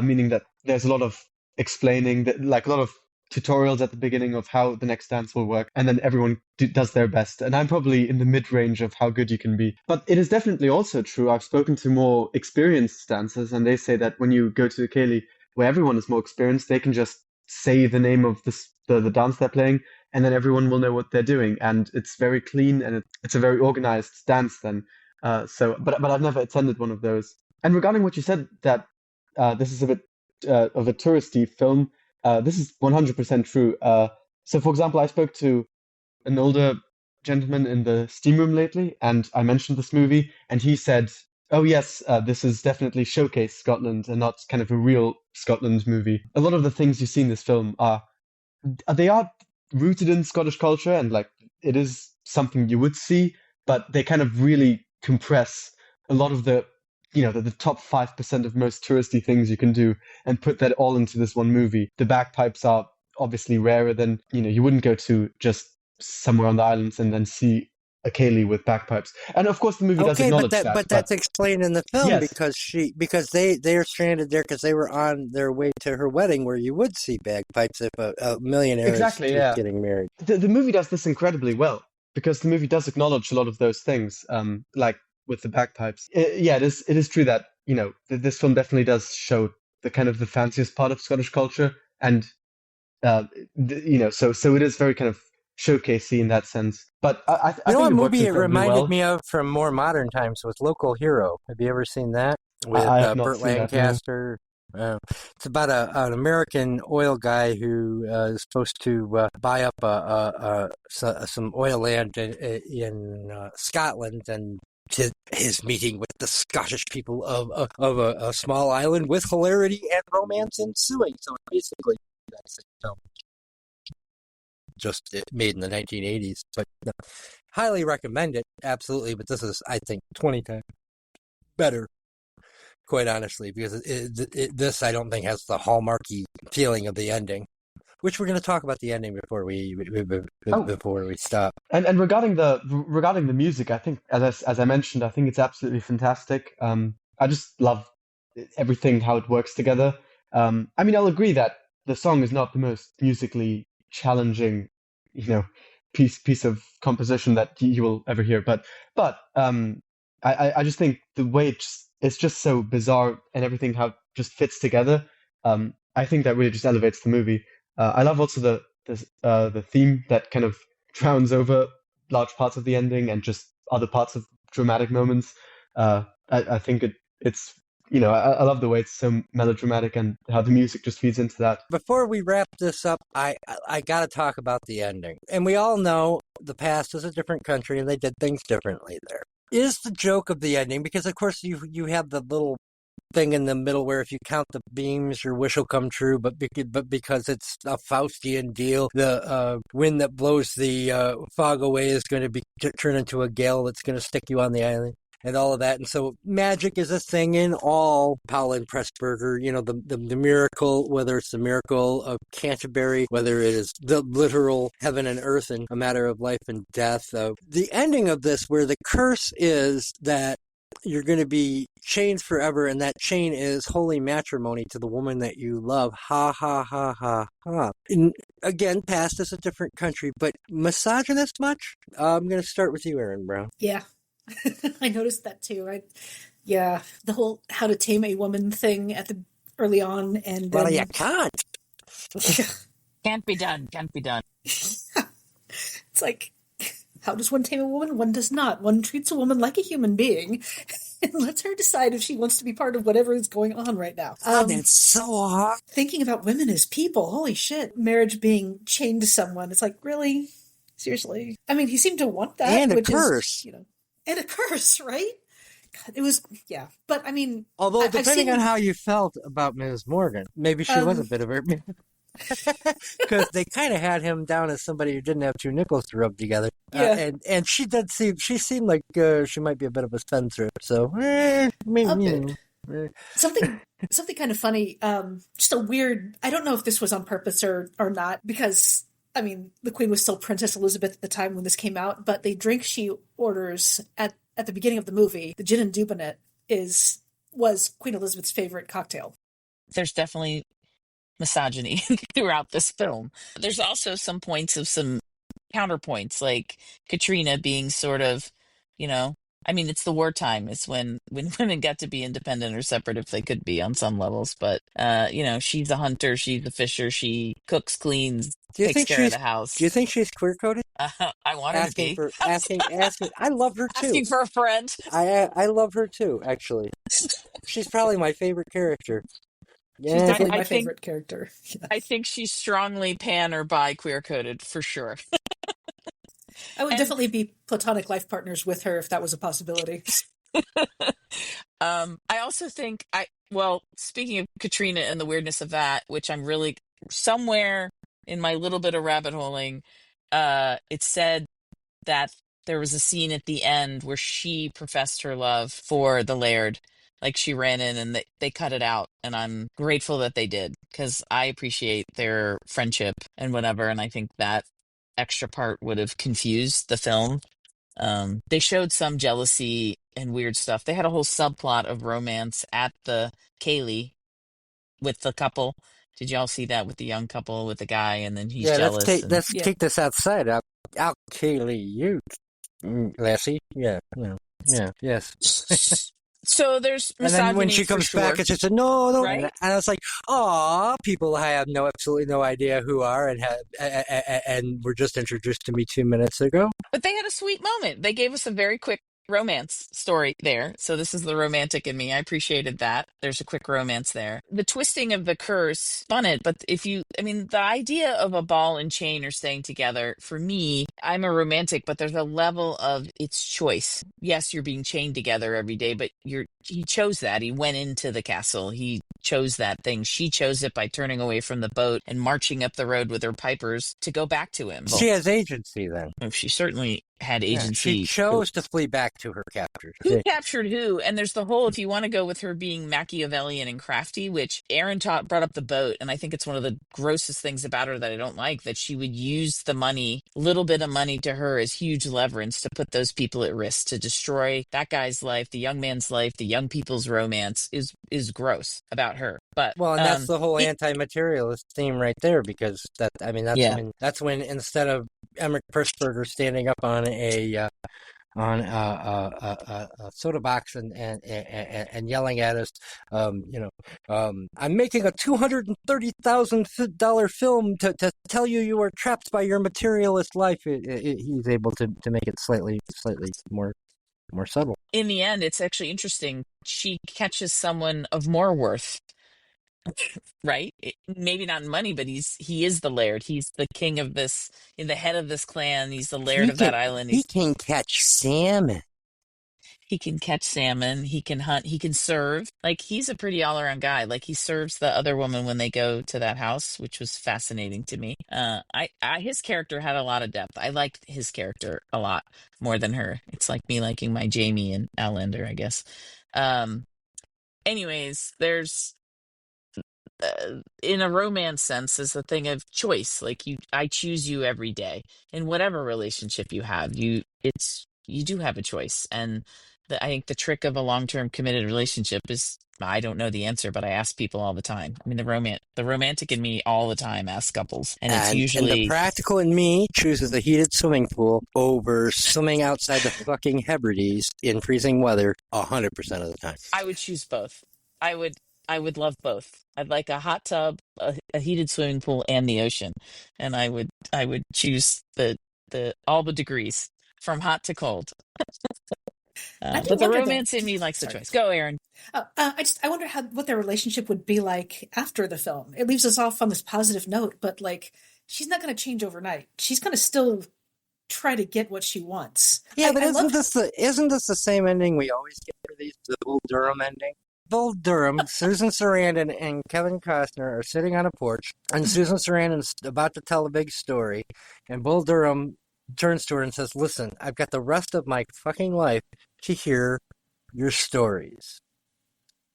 meaning that there's a lot of explaining, like a lot of tutorials at the beginning of how the next dance will work, and then everyone does their best. And I'm probably in the mid-range of how good you can be. But it is definitely also true. I've spoken to more experienced dancers, and they say that when you go to a Ceilidh where everyone is more experienced, they can just say the name of the dance they're playing, and then everyone will know what they're doing. And it's very clean, and it's a very organized dance then. But I've never attended one of those. And regarding what you said, that this is a bit of a touristy film, this is 100% true. So, for example, I spoke to an older gentleman in the steam room lately, and I mentioned this movie, and he said, oh yes, this is definitely Showcase Scotland and not kind of a real Scotland movie. A lot of the things you see in this film are rooted in Scottish culture, and like it is something you would see, but they kind of really compress a lot of the top 5% of most touristy things you can do and put that all into this one movie. The bagpipes are obviously rarer than, you wouldn't go to just somewhere on the islands and then see a Ceilidh with bagpipes. And of course the movie does acknowledge that. But that's explained in the film, yes. because they are stranded there because they were on their way to her wedding where you would see bagpipes if a millionaire is getting married. The movie does this incredibly well because the movie does acknowledge a lot of those things, like with the bagpipes. It is true that, this film definitely does show the kind of the fanciest part of Scottish culture, and So it is very kind of showcasey in that sense. But I You know think what it works movie it incredibly reminded well. me of from more modern times was Local Hero. Have you ever seen that? With I have not Burt seen that, no. Lancaster. It's about an American oil guy who is supposed to buy up some oil land in Scotland, and his meeting with the Scottish people of a small island with hilarity and romance ensuing. So basically, that's it. So, just made in the 1980s, but highly recommend it, absolutely. But this is, I think, 20 times better, quite honestly, because this, I don't think, has the hallmarky feeling of the ending, which we're going to talk about the ending before we stop. And regarding the music, I think, as I mentioned, I think it's absolutely fantastic. I just love everything, how it works together. I mean, I'll agree that the song is not the most musically challenging, piece of composition that you will ever hear, but I just think the way it's just so bizarre, and everything how it just fits together. I think that really just elevates the movie. I love also the theme that kind of drowns over large parts of the ending and just other parts of dramatic moments. I think it's I love the way it's so melodramatic and how the music just feeds into that. Before we wrap this up, I got to talk about the ending. And we all know the past is a different country and they did things differently there. Is the joke of the ending, because of course you have the little thing in the middle where if you count the beams, your wish will come true, but because it's a Faustian deal, the wind that blows the fog away is going to turn into a gale that's going to stick you on the island. And all of that. And so magic is a thing in all Powell and Pressburger, the miracle, whether it's the miracle of Canterbury, whether it is the literal heaven and earth and a matter of life and death. The ending of this, where the curse is that you're going to be chained forever, and that chain is holy matrimony to the woman that you love. Ha, ha, ha, ha, ha. And again, past is a different country, but misogynist much? I'm going to start with you, Erin Brown. Yeah. I noticed that too. The whole how to tame a woman thing early on, and well, you can't. Can't be done. It's like, how does one tame a woman? One does not. One treats a woman like a human being and lets her decide if she wants to be part of whatever is going on right now. That's so hard. Thinking about women as people, holy shit! Marriage being chained to someone. It's like, really, seriously. I mean, he seemed to want that, and a which curse. is, and a curse, right? God, it was, yeah. But I mean, although depending on how you felt about Ms. Morgan, maybe she was a bit of a, because they kind of had him down as somebody who didn't have two nickels to rub together. Yeah. And she seemed like she might be a bit of a spendthrift. So, something kind of funny. Just a weird. I don't know if this was on purpose or not, because I mean, the Queen was still Princess Elizabeth at the time when this came out, but the drink she orders at the beginning of the movie, the gin and dubonnet, was Queen Elizabeth's favorite cocktail. There's definitely misogyny throughout this film. There's also some points of some counterpoints, like Katrina being sort of, I mean, it's the wartime. It's when women got to be independent or separate if they could be on some levels. But, she's a hunter, she's a fisher, she cooks, cleans, takes care of the house. Do you think she's queer-coded? I want her to be. Asking. I love her too. Asking for a friend. I love her too, actually. She's probably my favorite character. Yeah, she's definitely my favorite character. Yes. I think she's strongly pan or bi queer-coded, for sure. I would definitely be platonic life partners with her if that was a possibility. I also think speaking of Katrina and the weirdness of that, which I'm really somewhere in my little bit of rabbit holing, it said that there was a scene at the end where she professed her love for the Laird. Like she ran in and they cut it out. And I'm grateful that they did, because I appreciate their friendship and whatever. And I think that extra part would have confused the film. They showed some jealousy and weird stuff. They had a whole subplot of romance at the Kaylee with the couple. Did y'all see that with the young couple with the guy, and then he's jealous? Let's take this outside. I'll Kaylee you, lassie. Yeah, yes. So there's And then when misogyny she for comes sure. back, it's just a no. Right? And I was like, "Aw, people have absolutely no idea who are and were just introduced to me 2 minutes ago." But they had a sweet moment. They gave us a very quick romance story there. So this is the romantic in me. I appreciated that. There's a quick romance there. The twisting of the curse spun it, but the idea of a ball and chain or staying together, for me, I'm a romantic, but there's a level of it's choice. Yes, you're being chained together every day, but he chose that. He went into the castle. He chose that thing. She chose it by turning away from the boat and marching up the road with her pipers to go back to him. She has agency then. She certainly had agency. Yeah, she chose to flee back to her captors. Who captured who? And there's the whole, if you want to go with her being Machiavellian and crafty, which Erin brought up the boat, and I think it's one of the grossest things about her that I don't like, that she would use the money, little bit of money to her as huge leverage to put those people at risk, to destroy that guy's life, the young man's life, the young people's romance is gross about her. But and that's the whole anti-materialist theme right there, because that's when instead of Emeric Pressburger standing up on a soda box and yelling at us, I'm making a $230,000 film to tell you are trapped by your materialist life. He's able to make it slightly more subtle. In the end, it's actually interesting. She catches someone of more worth. Right? Maybe not in money, but he is the laird. He's the king of this, in the head of this clan. He's the laird of that island. He can catch salmon. He can catch salmon. He can hunt. He can serve. Like, he's a pretty all-around guy. Like, he serves the other woman when they go to that house, which was fascinating to me. His character had a lot of depth. I liked his character a lot more than her. It's like me liking my Jamie and Outlander, I guess. Anyways, there's in a romance sense, is a thing of choice. Like, I choose you every day in whatever relationship you have. You do have a choice, and I think the trick of a long-term committed relationship is, I don't know the answer, but I ask people all the time. I mean, the romantic in me all the time asks couples, and it's usually and the practical in me chooses a heated swimming pool over swimming outside the fucking Hebrides in freezing weather 100% of the time. I would choose both. I would love both. I'd like a hot tub, a heated swimming pool, and the ocean. And I would choose the all the degrees from hot to cold. But the romance in me likes the choice. Go, Erin. I wonder what their relationship would be like after the film. It leaves us off on this positive note, but like, she's not going to change overnight. She's going to still try to get what she wants. Yeah, but isn't this the same ending we always get for these, the Bull Durham ending? Bull Durham, Susan Sarandon, and Kevin Costner are sitting on a porch, and Susan Sarandon's about to tell a big story, and Bull Durham turns to her and says, "Listen, I've got the rest of my fucking life to hear your stories.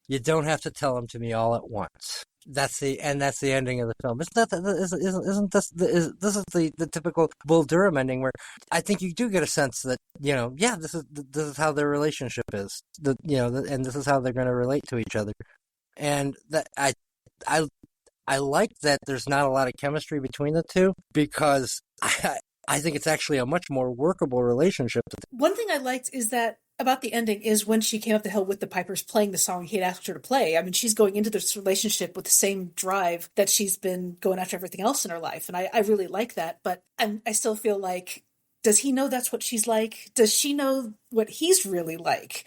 You don't have to tell them to me all at once." That's the ending of the film. Isn't this the typical Bull Durham ending, where I think you do get a sense that, this is how their relationship is, and this is how they're going to relate to each other, and that I like that there's not a lot of chemistry between the two, because I think it's actually a much more workable relationship. One thing I liked is that about the ending is when she came up the hill with the pipers playing the song he had asked her to play. I mean, she's going into this relationship with the same drive that she's been going after everything else in her life. And I really like that. But I still feel like, does he know that's what she's like? Does she know what he's really like?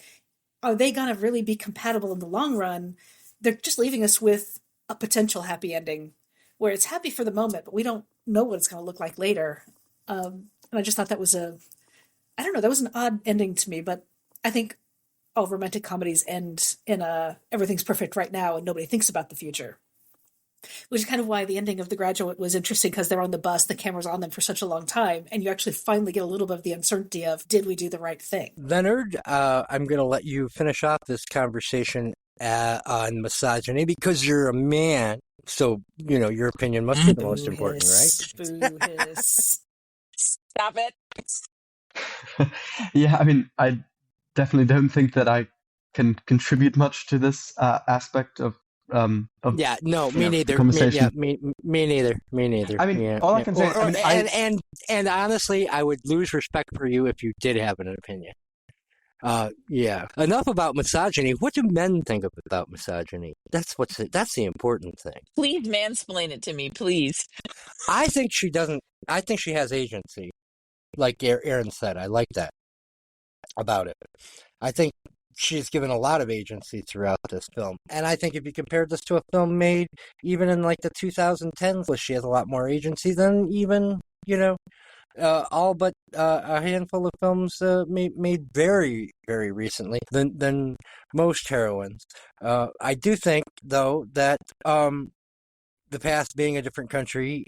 Are they going to really be compatible in the long run? They're just leaving us with a potential happy ending where it's happy for the moment, but we don't know what it's going to look like later. And I just thought that was that was an odd ending to me, but I think all romantic comedies end in everything's perfect right now and nobody thinks about the future. Which is kind of why the ending of The Graduate was interesting, because they're on the bus, the camera's on them for such a long time, and you actually finally get a little bit of the uncertainty of, did we do the right thing? Leonard, I'm going to let you finish off this conversation on misogyny, because you're a man, so, your opinion must be the most important, right? Stop it. Yeah, I mean, I definitely don't think that I can contribute much to this aspect of yeah, no, me neither. Conversation. Me neither. I mean, all I can say, and honestly, I would lose respect for you if you did have an opinion. Yeah. Enough about misogyny. What do men think about misogyny? That's the important thing. Please mansplain it to me, please. I think she doesn't. I think she has agency, like Erin said. I like that about it. I think she's given a lot of agency throughout this film, and I think if you compare this to a film made even in like the 2010s, she has a lot more agency than even all but a handful of films made very, very recently than most heroines. I do think, though, that the past being a different country,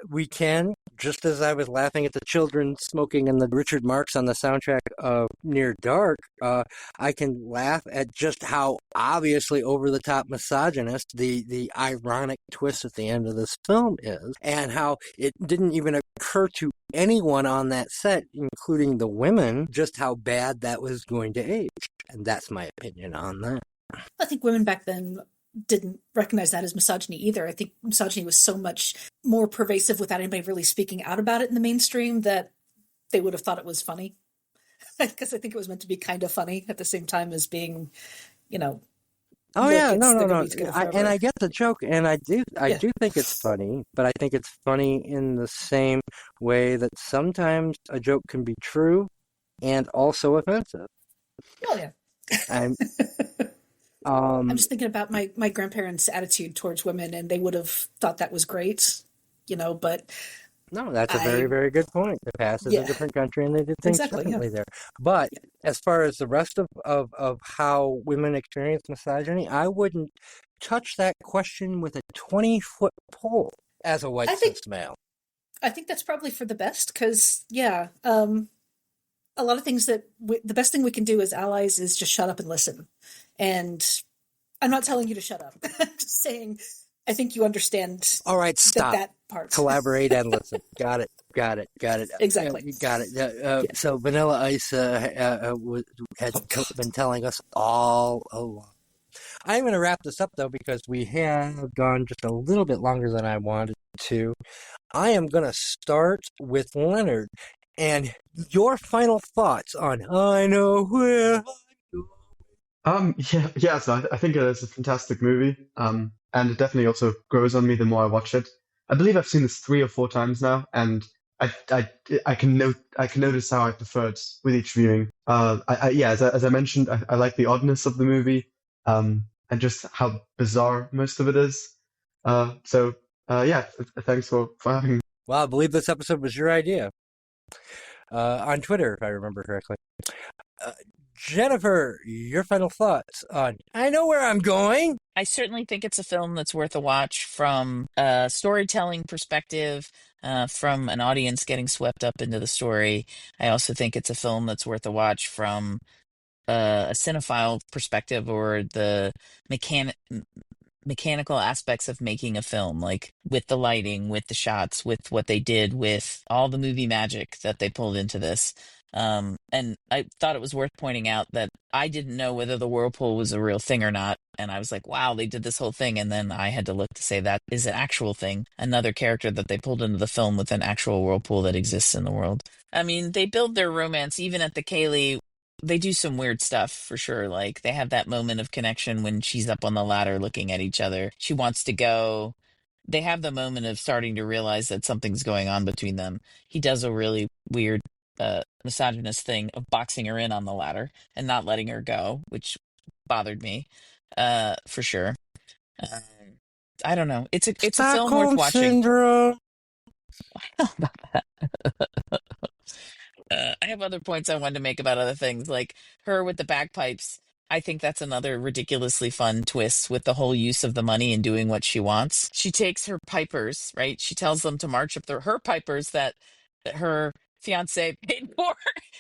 we can, just as I was laughing at the children smoking and the Richard Marx on the soundtrack of Near Dark, I can laugh at just how obviously over-the-top misogynist the ironic twist at the end of this film is, and how it didn't even occur to anyone on that set, including the women, just how bad that was going to age. And that's my opinion on that. I think women back then didn't recognize that as misogyny either. I think misogyny was so much more pervasive without anybody really speaking out about it in the mainstream that they would have thought it was funny. Because I think it was meant to be kind of funny at the same time as being, Oh yeah, no. And I get the joke, and I do think it's funny, but I think it's funny in the same way that sometimes a joke can be true and also offensive. Oh yeah. I'm just thinking about my grandparents' attitude towards women, and they would have thought that was great, but... No, that's a very, very good point. The past is a different country, and they did things differently there. But as far as the rest of how women experience misogyny, I wouldn't touch that question with a 20-foot pole as a white cis male. I think that's probably for the best, because, a lot of things that the best thing we can do as allies is just shut up and listen. And I'm not telling you to shut up. I'm just saying, I think you understand. All right, stop. That part. Collaborate and listen. Got it. Exactly. You got it. So Vanilla Ice had been telling us all along. I'm going to wrap this up, though, because we have gone just a little bit longer than I wanted to. I am going to start with Leonard. And your final thoughts on I Know Where I Go. So I think it is a fantastic movie. And it definitely also grows on me the more I watch it. I believe I've seen this 3 or 4 times now, and I can notice how I prefer it with each viewing. As I mentioned, I like the oddness of the movie, and just how bizarre most of it is. Thanks for having me. Well, I believe this episode was your idea. On Twitter, if I remember correctly. Jennifer, your final thoughts on I Know Where I'm Going? I certainly think it's a film that's worth a watch from a storytelling perspective, from an audience getting swept up into the story. I also think it's a film that's worth a watch from a cinephile perspective, or the mechanical aspects of making a film, like with the lighting, with the shots, with what they did, with all the movie magic that they pulled into this. And I thought it was worth pointing out that I didn't know whether the whirlpool was a real thing or not. And I was like, wow, they did this whole thing. And then I had to look to say that is an actual thing. Another character that they pulled into the film with an actual whirlpool that exists in the world. I mean, they build their romance even at the Kaylee. They do some weird stuff for sure. Like they have that moment of connection when she's up on the ladder looking at each other. She wants to go. They have the moment of starting to realize that something's going on between them. He does a really weird misogynist thing of boxing her in on the ladder and not letting her go, which bothered me for sure. I don't know. It's a film worth watching. Syndrome. I don't know about that. I have other points I wanted to make about other things, like her with the bagpipes. I think that's another ridiculously fun twist with the whole use of the money and doing what she wants. She takes her pipers, right? She tells them to march up her pipers that her fiance paid for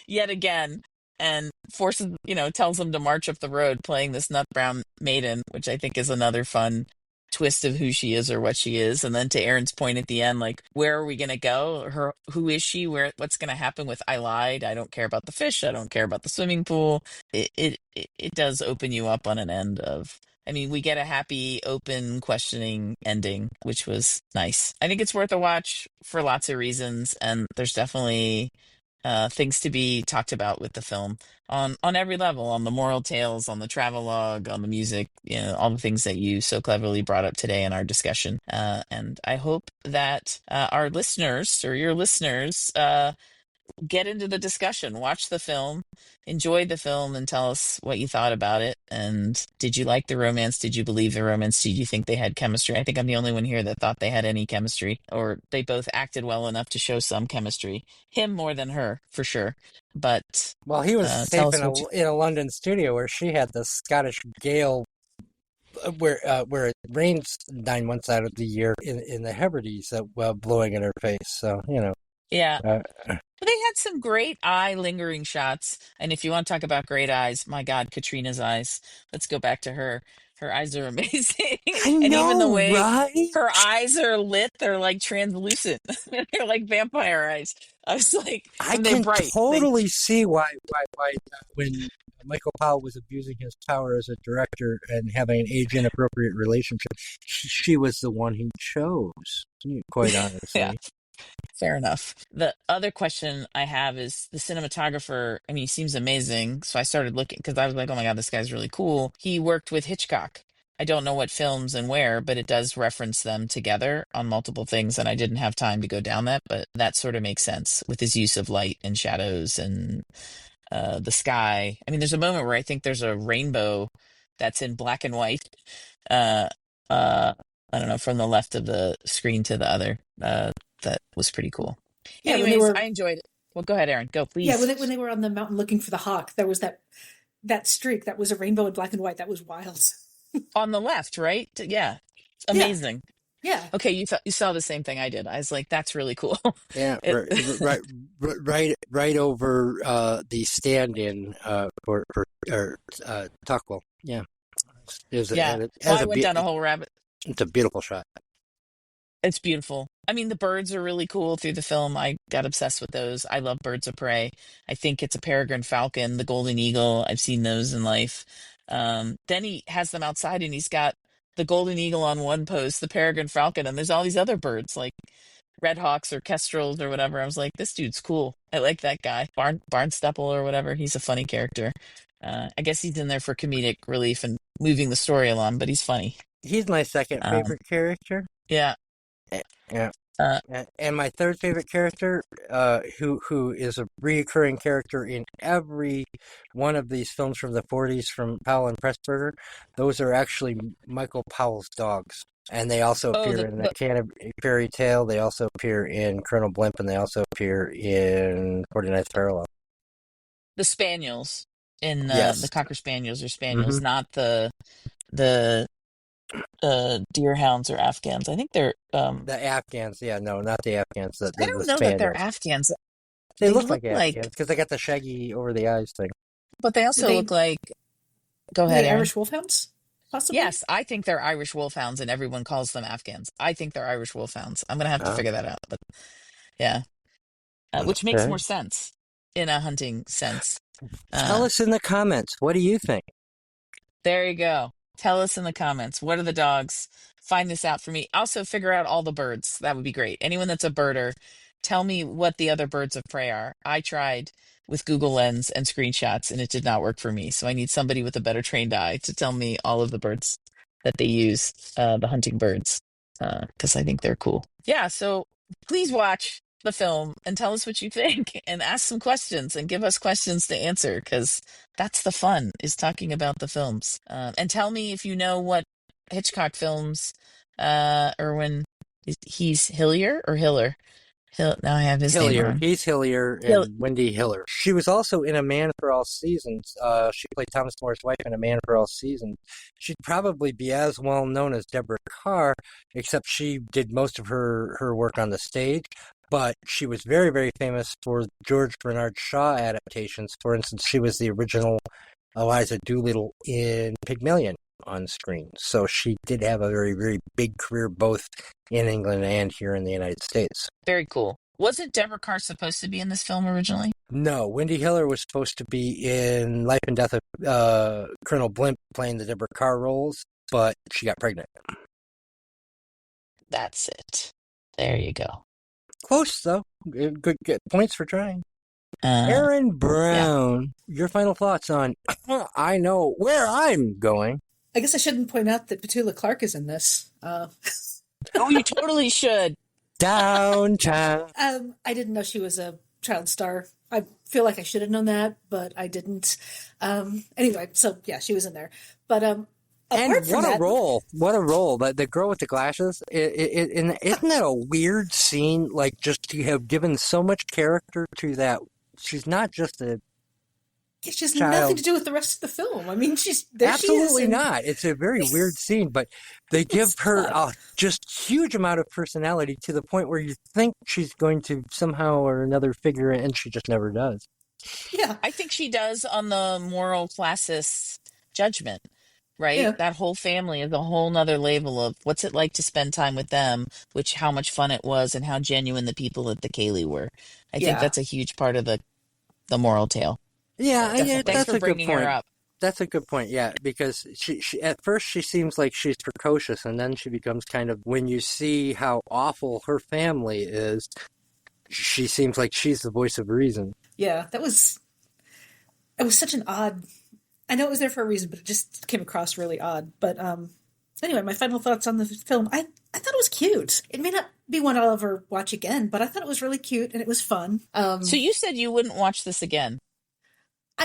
yet again, and forces, tells them to march up the road playing this nut brown maiden, which I think is another fun twist of who she is or what she is. And then to Erin's point at the end, like, where are we going to go? Who is she? What's going to happen with I lied? I don't care about the fish. I don't care about the swimming pool. It does open you up on an end of, I mean, we get a happy, open, questioning ending, which was nice. I think it's worth a watch for lots of reasons. And there's definitely things to be talked about with the film on every level, on the moral tales, on the travelogue, on the music, all the things that you so cleverly brought up today in our discussion. And I hope that our listeners or your listeners get into the discussion, watch the film, enjoy the film, and tell us what you thought about it. And did you like the romance? Did you believe the romance? Did you think they had chemistry? I think I'm the only one here that thought they had any chemistry, or they both acted well enough to show some chemistry. Him more than her, for sure. But Well, he was tell safe us what you. in a London studio where she had the Scottish gale, where it rains 9 months out of the year in the Hebrides, blowing in her face. So Yeah. Uh, They had some great eye lingering shots. And if you want to talk about great eyes, my God, Katrina's eyes. Let's go back to her. Her eyes are amazing. I And even the know, way right? her eyes are lit, they're like translucent. They're like vampire eyes. I was like, I and they're can bright. totally see why when Michael Powell was abusing his power as a director and having an age-inappropriate relationship, she was the one he chose, quite Yeah. honestly. Fair enough. The other question I have is the cinematographer. I mean, he seems amazing. So I started looking because I was like, oh my God, this guy's really cool. He worked with Hitchcock. I don't know what films and where, but it does reference them together on multiple things. And I didn't have time to go down that, but that sort of makes sense with his use of light and shadows and the sky. I mean, there's a moment where I think there's a rainbow that's in black and white. Uh, I don't know, from the left of the screen to the other. That was pretty cool. Yeah, Anyways, I enjoyed it. Well, go ahead, Erin. Go, please. Yeah, when they were on the mountain looking for the hawk, there was that streak that was a rainbow in black and white. That was wild. On the left, right? Yeah. Amazing. Yeah. Okay, you saw the same thing I did. I was like, that's really cool. Yeah, right over the stand-in for Tuckwell. Yeah. I went down a whole rabbit. It's a beautiful shot. It's beautiful. I mean, the birds are really cool through the film. I got obsessed with those. I love birds of prey. I think it's a peregrine falcon, the golden eagle. I've seen those in life. Then he has them outside and he's got the golden eagle on one post, the peregrine falcon, and there's all these other birds like red hawks or kestrels or whatever. I was like, this dude's cool. I like that guy. Barnstepple or whatever. He's a funny character. I guess he's in there for comedic relief and moving the story along, but he's funny. He's my second favorite character. Yeah. Yeah. And my third favorite character, who is a reoccurring character in every one of these films from the 40s from Powell and Pressburger, those are actually Michael Powell's dogs. And they also appear in the Canterbury Fairy Tale. They also appear in Colonel Blimp, and they also appear in 49th Parallel. The Spaniels in Yes. the Cocker Spaniels or Spaniels, not the deerhounds or Afghans. I think they're the Afghans. Yeah, no, not the Afghans. I don't know that they're Afghans. They look like Afghans because they got the shaggy over the eyes thing. But they also look like. Go ahead, Erin. Irish wolfhounds. Possibly? Yes, I think they're Irish wolfhounds, and everyone calls them Afghans. I think they're Irish wolfhounds. I'm gonna have to figure that out, but yeah, which makes more sense in a hunting sense. Tell us in the comments. What do you think? There you go. Tell us in the comments. What are the dogs? Find this out for me. Also, figure out all the birds. That would be great. Anyone that's a birder, tell me what the other birds of prey are. I tried with Google Lens and screenshots, and it did not work for me. So I need somebody with a better trained eye to tell me all of the birds that they use, the hunting birds, because I think they're cool. Yeah, so please watch the film and tell us what you think and ask some questions and give us questions to answer, because that's the fun, is talking about the films. And tell me if you know what Hitchcock films, Erwin, he's Hillier or Hiller? Now I have his name wrong. He's Hillier and Wendy Hiller. She was also in A Man for All Seasons. She played Thomas More's wife in A Man for All Seasons. She'd probably be as well known as Deborah Carr, except she did most of her work on the stage. But she was very, very famous for George Bernard Shaw adaptations. For instance, she was the original Eliza Doolittle in Pygmalion on screen. So she did have a very, very big career both in England and here in the United States. Very cool. Wasn't Deborah Carr supposed to be in this film originally? No, Wendy Hiller was supposed to be in Life and Death of Colonel Blimp playing the Deborah Carr roles, but she got pregnant. That's it. There you go. Close, though. Good points for trying. Erin Brown, your final thoughts on I Know Where I'm Going. I guess I shouldn't point out that Petula Clark is in this. Oh, you totally should. Downtown. I didn't know she was a child star. I feel like I should have known that, but I didn't. Anyway, so yeah, she was in there. But and what a role! What a role! The girl with the glasses. Isn't that a weird scene? Like, just to have given so much character to that. She's not just a. She has child. nothing to do with the rest of the film. I mean, she's there. Absolutely she is, not. It's a very weird scene, but they give her a just huge amount of personality to the point where you think she's going to somehow or another figure it, and she just never does. Yeah, I think she does on the moral classist judgment, right? Yeah. That whole family is a whole nother level of what's it like to spend time with them, which how much fun it was, and how genuine the people at the Cayley were. I think that's a huge part of the moral tale. Yeah, Thanks that's for a good bringing point. her up. That's a good point, yeah, because she at first she seems like she's precocious, and then she becomes kind of, when you see how awful her family is, she seems like she's the voice of reason. Yeah, it was such an odd, I know it was there for a reason, but it just came across really odd. But anyway, my final thoughts on the film, I thought it was cute. It may not be one I'll ever watch again, but I thought it was really cute, and it was fun. So you said you wouldn't watch this again.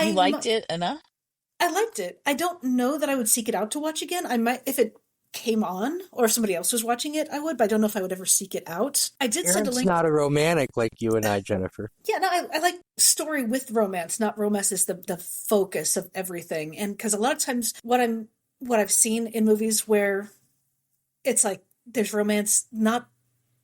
You liked it enough? I liked it. I don't know that I would seek it out to watch again. I might, if it came on, or if somebody else was watching it, I would, but I don't know if I would ever seek it out. I did send a link. It's not a romantic like you and I, Jennifer. Yeah, no, I like story with romance, not romance is the focus of everything. And because a lot of times what I've seen in movies where it's like there's romance, not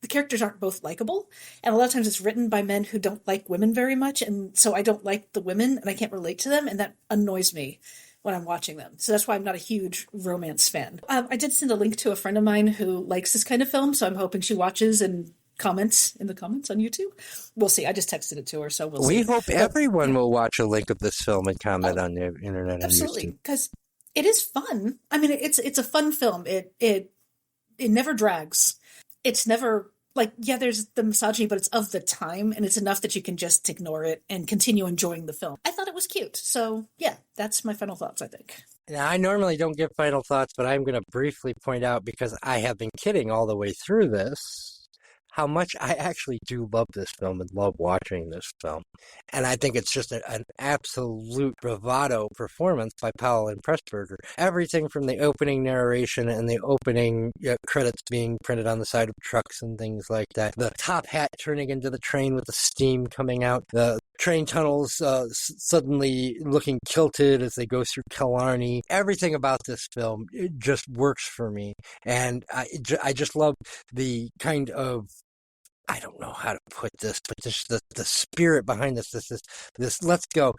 the characters aren't both likable, and a lot of times it's written by men who don't like women very much, and so I don't like the women and I can't relate to them, and that annoys me when I'm watching them. So that's why I'm not a huge romance fan. I did send a link to a friend of mine who likes this kind of film, so I'm hoping she watches and comments in the comments on YouTube. We'll see. I just texted it to her, so we'll see. We hope everyone will watch a link of this film and comment on the internet. Absolutely, because it is fun. I mean, it's a fun film. It never drags. It's never like, yeah, there's the misogyny, but it's of the time, and it's enough that you can just ignore it and continue enjoying the film. I thought it was cute. So yeah, that's my final thoughts, I think. Now, I normally don't give final thoughts, but I'm going to briefly point out, because I have been kidding all the way through this, how much I actually do love this film and love watching this film. And I think it's just an absolute bravado performance by Powell and Pressburger. Everything from the opening narration and the opening credits being printed on the side of trucks and things like that. The top hat turning into the train with the steam coming out. The train tunnels suddenly looking kilted as they go through Killarney. Everything about this film, it just works for me. And I just love the kind of, I don't know how to put this, but just the spirit behind this let's go.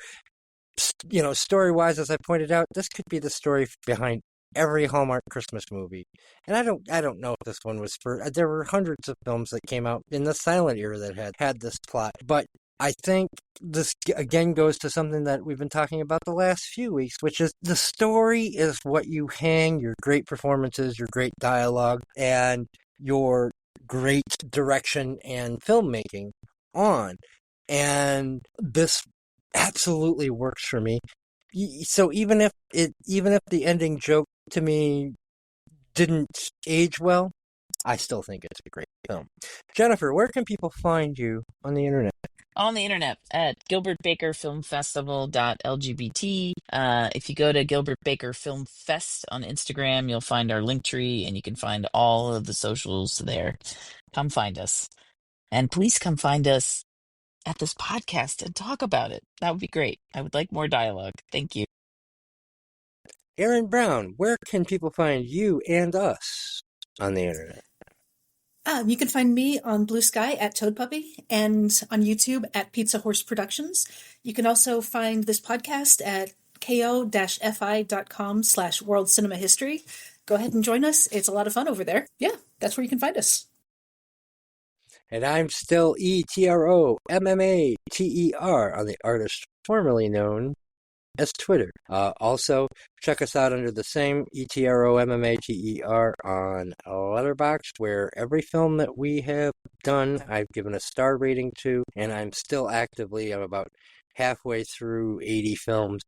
You know, story-wise, as I pointed out, this could be the story behind every Hallmark Christmas movie. And I don't know if this one was there were hundreds of films that came out in the silent era that had this plot. But I think this, again, goes to something that we've been talking about the last few weeks, which is the story is what you hang your great performances, your great dialogue, and your great direction and filmmaking on. And this absolutely works for me. So even if the ending joke to me didn't age well, I still think it's a great film. Jennifer, where can people find you on the internet? On the internet at gilbertbakerfilmfestival.lgbt. If you go to Gilbert Baker Film Fest on Instagram, you'll find our link tree, and you can find all of the socials there. Come find us. And please come find us at this podcast and talk about it. That would be great. I would like more dialogue. Thank you. Erin Brown, where can people find you and us on the internet? You can find me on Blue Sky at Toad Puppy and on YouTube at Pizza Horse Productions. You can also find this podcast at ko-fi.com/World Cinema History. Go ahead and join us. It's a lot of fun over there. Yeah, that's where you can find us. And I'm still ETROMMATER on the artist formerly known as Twitter. Also, check us out under the same ETROMMATER on Letterboxd, where every film that we have done, I've given a star rating to, and I'm about halfway through 80 films,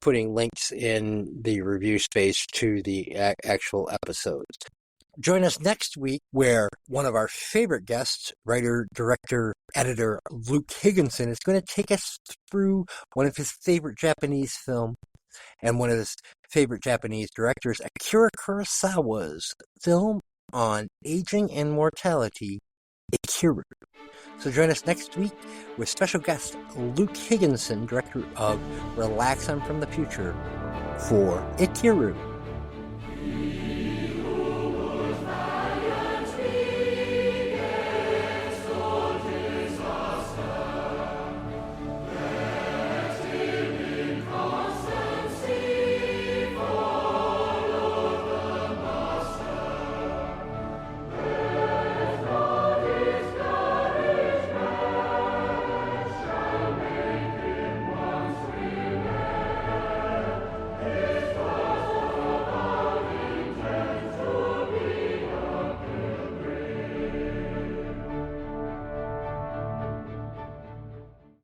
putting links in the review space to the actual episodes. Join us next week where one of our favorite guests, writer, director, editor Luke Higginson, is going to take us through one of his favorite Japanese films and one of his favorite Japanese directors, Akira Kurosawa's film on aging and mortality, Ikiru. So join us next week with special guest Luke Higginson, director of Relax, I'm from the Future, for Ikiru.